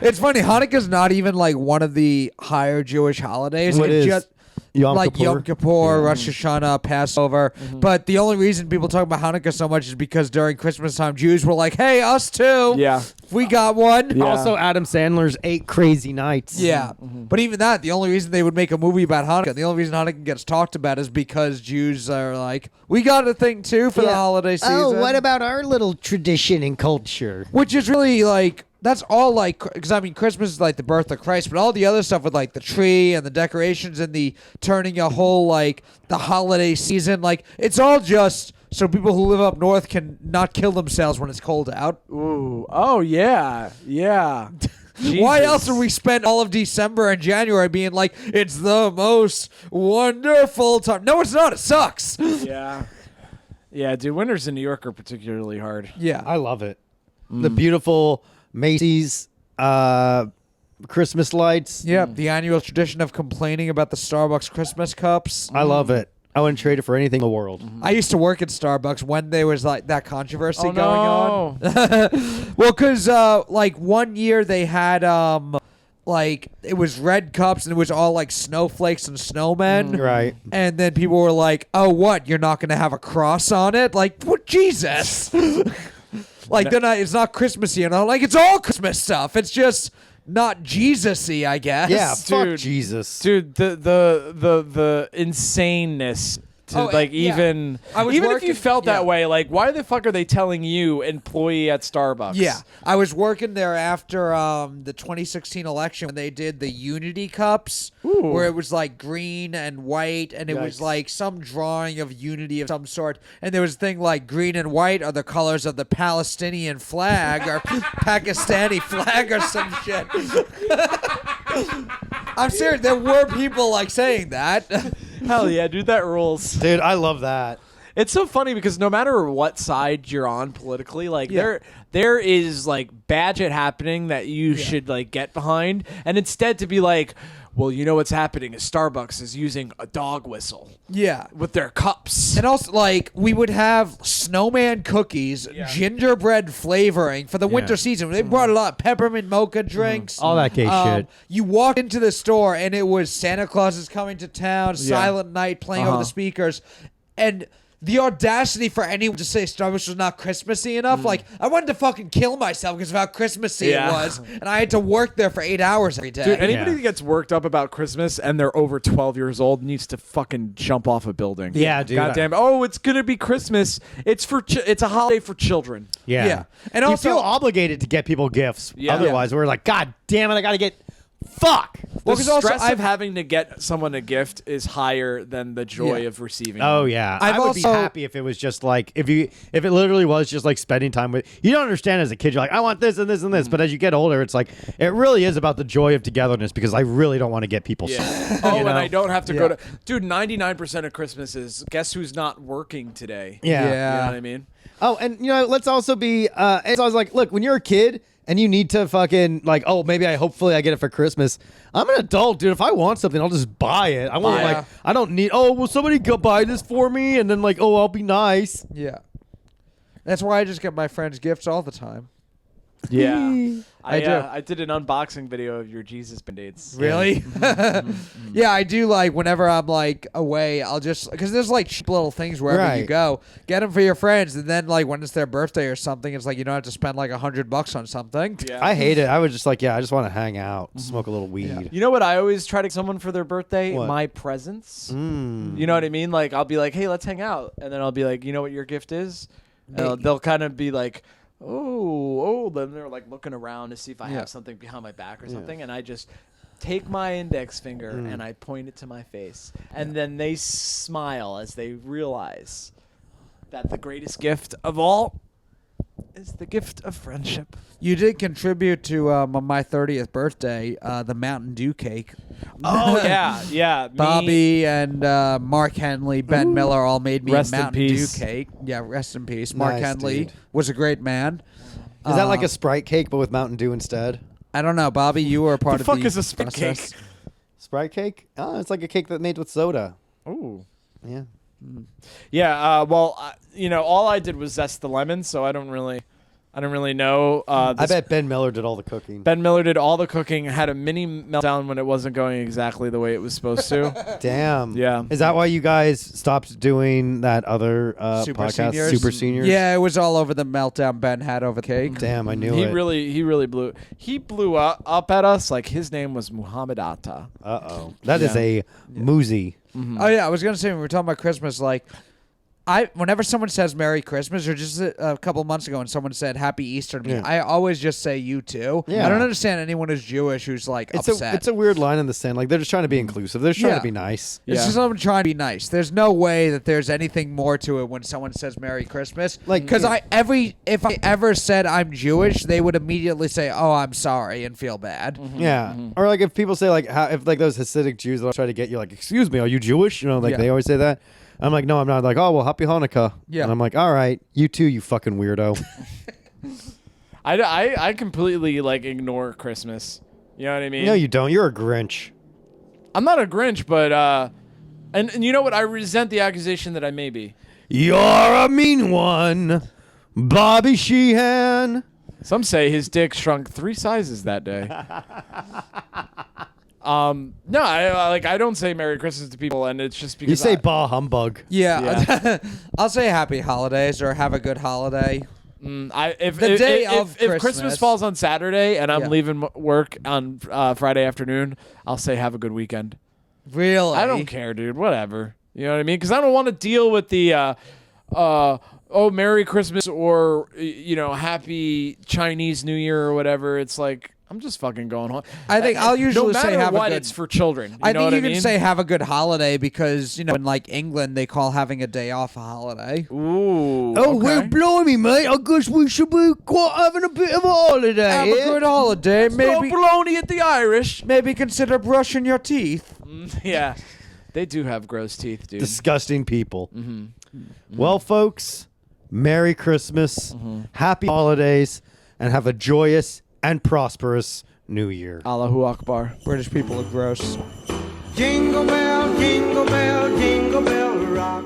It's funny. Hanukkah's not even like one of the higher Jewish holidays. What It's is? just Yom like Kippur? Yom Kippur, Rosh Hashanah, Passover. But the only reason people talk about Hanukkah so much is because during Christmas time, Jews were like, "Hey, us too." Yeah. We got one. Yeah. Also, Adam Sandler's 8 Crazy Nights. Yeah. But even that, the only reason they would make a movie about Hanukkah, the only reason Hanukkah gets talked about is because Jews are like, we got a thing too for the holiday season. Oh, what about our little tradition and culture? Which is really like, that's all like, because I mean, Christmas is like the birth of Christ, but all the other stuff with like the tree and the decorations and the turning a whole like the holiday season, like it's all just so people who live up north can not kill themselves when it's cold out. Ooh. Oh yeah. Yeah. Why Jesus. else would we spend all of December and January being like, it's the most wonderful time? No, it's not. It sucks. Yeah. Yeah, dude. Winters in New York are particularly hard. Yeah. I love it. The beautiful Macy's Christmas lights. Yeah, the annual tradition of complaining about the Starbucks Christmas cups. I love it. I wouldn't trade it for anything in the world. I used to work at Starbucks when there was like that controversy going on. No. Well, because like one year they had like it was red cups and it was all like snowflakes and snowmen. Right. And then people were like, "Oh, what? You're not going to have a cross on it?" Like, what? Jesus! Like they're not. It's not Christmassy, and I'm like, it's all Christmas stuff. It's just not Jesus-y, I guess. Yeah, fuck Dude. Jesus. Dude, the insaneness to Oh, like yeah. even I was even if working- you felt yeah. that way, like why the fuck are they telling you, employee at Starbucks? Yeah, I was working there after the 2016 election when they did the Unity Cups, Ooh. where it was like green and white, and it was Yikes. like some drawing of unity of some sort. And there was a thing like green and white are the colors of the Palestinian flag or Pakistani flag or some shit. I'm serious. There were people like saying that. Hell yeah, dude, that rules. Dude, I love that. It's so funny because no matter what side you're on politically, like Yeah. there is like bad shit happening that you should like get behind, and instead to be like, well, you know what's happening is Starbucks is using a dog whistle Yeah. with their cups. And also, like, we would have snowman cookies, gingerbread flavoring for the winter season. They brought a lot of peppermint mocha drinks. All that gay shit. You walked into the store, and it was Santa Claus is coming to town, Silent Night playing over the speakers. And the audacity for anyone to say Starbucks was not Christmassy enough. Like, I wanted to fucking kill myself because of how Christmassy it was. And I had to work there for 8 hours every day. Dude, anybody Yeah. that gets worked up about Christmas and they're over 12 years old needs to fucking jump off a building. Yeah, dude. Goddamn. Oh, it's gonna be Christmas. It's for. It's a holiday for children. Yeah. Yeah. And you also- feel obligated to get people gifts. Yeah. Otherwise, we're like, God damn it, I got to get. Fuck. The 'cause also stress I've- of having to get someone a gift is higher than the joy of receiving. Oh one. yeah, I've I would be also- happy if it was just like if it literally was just like spending time with. You don't understand as a kid. You're like, I want this and this and this, but as you get older, it's like it really is about the joy of togetherness because I really don't want to get people Yeah. sick. Oh, you and know? I don't have to go to. Dude, 99% of Christmas is guess who's not working today. Yeah. You Yeah. know what I mean? Oh, and you know, let's also be. It's always like, look, when you're a kid and you need to fucking like, oh, maybe hopefully I get it for Christmas. I'm an adult, dude. If I want something, I'll just buy it. I want Yeah. like, I don't need. Oh, will somebody go buy this for me? And then like, oh, I'll be nice. Yeah. That's why I just get my friends gifts all the time. Yeah. I do. I did an unboxing video of your Jesus Band-Aids. Really? Yeah, I do. Like whenever I'm like away, I'll just because there's like cheap little things wherever you Right. go. Get them for your friends, and then like when it's their birthday or something, it's like you don't have to spend like $100 on something. Yeah. I hate it. I was just like, yeah, I just want to hang out, smoke a little weed. You know what I always try to get someone for their birthday? What? My presents. Mm. You know what I mean? Like I'll be like, hey, let's hang out, and then I'll be like, you know what your gift is? And they'll kind of be like, oh, then they're like looking around to see if I have something behind my back or something, and I just take my index finger and I point it to my face, and then they smile as they realize that the greatest gift of all is the gift of friendship. You did contribute to on my 30th birthday the Mountain Dew cake. Oh yeah. Me- Bobby and Mark Henley, Ben Miller all made me Rest a in Mountain Dew peace. cake. Yeah, rest in peace. Mark Nice, Henley dude. was a great man. Is that like a Sprite cake but with Mountain Dew instead? I don't know, Bobby. You were a part The of fuck the is a Sprite process. cake? Sprite cake? Oh, it's like a cake that made with soda. Ooh. Yeah. Yeah, well, you know, all I did was zest the lemon, so I don't really I don't really know. I bet Ben Miller did all the cooking. Ben Miller did all the cooking, had a mini meltdown when it wasn't going exactly the way it was supposed to. Damn. Yeah. Is that why you guys stopped doing that other Super podcast, Seniors? Super Seniors? Yeah, it was all over the meltdown Ben had over the cake. Damn, I knew He it. really blew up at us like his name was Muhammad Atta. Uh-oh. That is a moozy. Oh yeah, I was gonna say when we were talking about Christmas, like whenever someone says Merry Christmas, or just a couple months ago when someone said Happy Easter to me, Yeah. I always just say you too. Yeah. I don't understand anyone who's Jewish who's like upset. It's a weird line in the sand. Like, they're just trying to be inclusive. They're just trying to be nice. It's Yeah. just someone trying to be nice. There's no way that there's anything more to it when someone says Merry Christmas. Like, because yeah. if I ever said I'm Jewish, they would immediately say, "Oh, I'm sorry," and feel bad. Yeah. Or like if people say like if like those Hasidic Jews they'll try to get you like, excuse me, are you Jewish? You know, like Yeah. they always say that. I'm like, no, I'm not. Like, oh well, happy Hanukkah. Yeah. And I'm like, all right, you too, you fucking weirdo. I completely like ignore Christmas. You know what I mean? No, you don't. You're a Grinch. I'm not a Grinch, but and you know what? I resent the accusation that I may be. You're a mean one, Bobby Sheehan. Some say his dick shrunk 3 sizes that day. No, I don't say Merry Christmas to people, and it's just because You say bah humbug. Yeah, I'll say Happy Holidays or Have a good holiday. If The day of Christmas Christmas falls on Saturday and I'm Yeah. leaving work on Friday afternoon, I'll say have a good weekend. Really? I don't care, dude. Whatever. You know what I mean? Because I don't want to deal with the oh, Merry Christmas or Happy Chinese New Year or whatever. It's like I'm just fucking going home. I think I'll usually no say matter have what, a good. it's for children. You I know think what you I mean? can say have a good holiday because in like England they call having a day off a holiday. Ooh. Oh, okay. well, blimey, mate. I guess we should be quite having a bit of a holiday. Have a yeah? good holiday. No Maybe baloney at the Irish. maybe consider brushing your teeth. Yeah, they do have gross teeth, dude. Disgusting people. Well, folks, Merry Christmas, Happy Holidays, and have a joyous and prosperous New Year. Allahu Akbar. British people are gross. Jingle bell, jingle bell, jingle bell rock.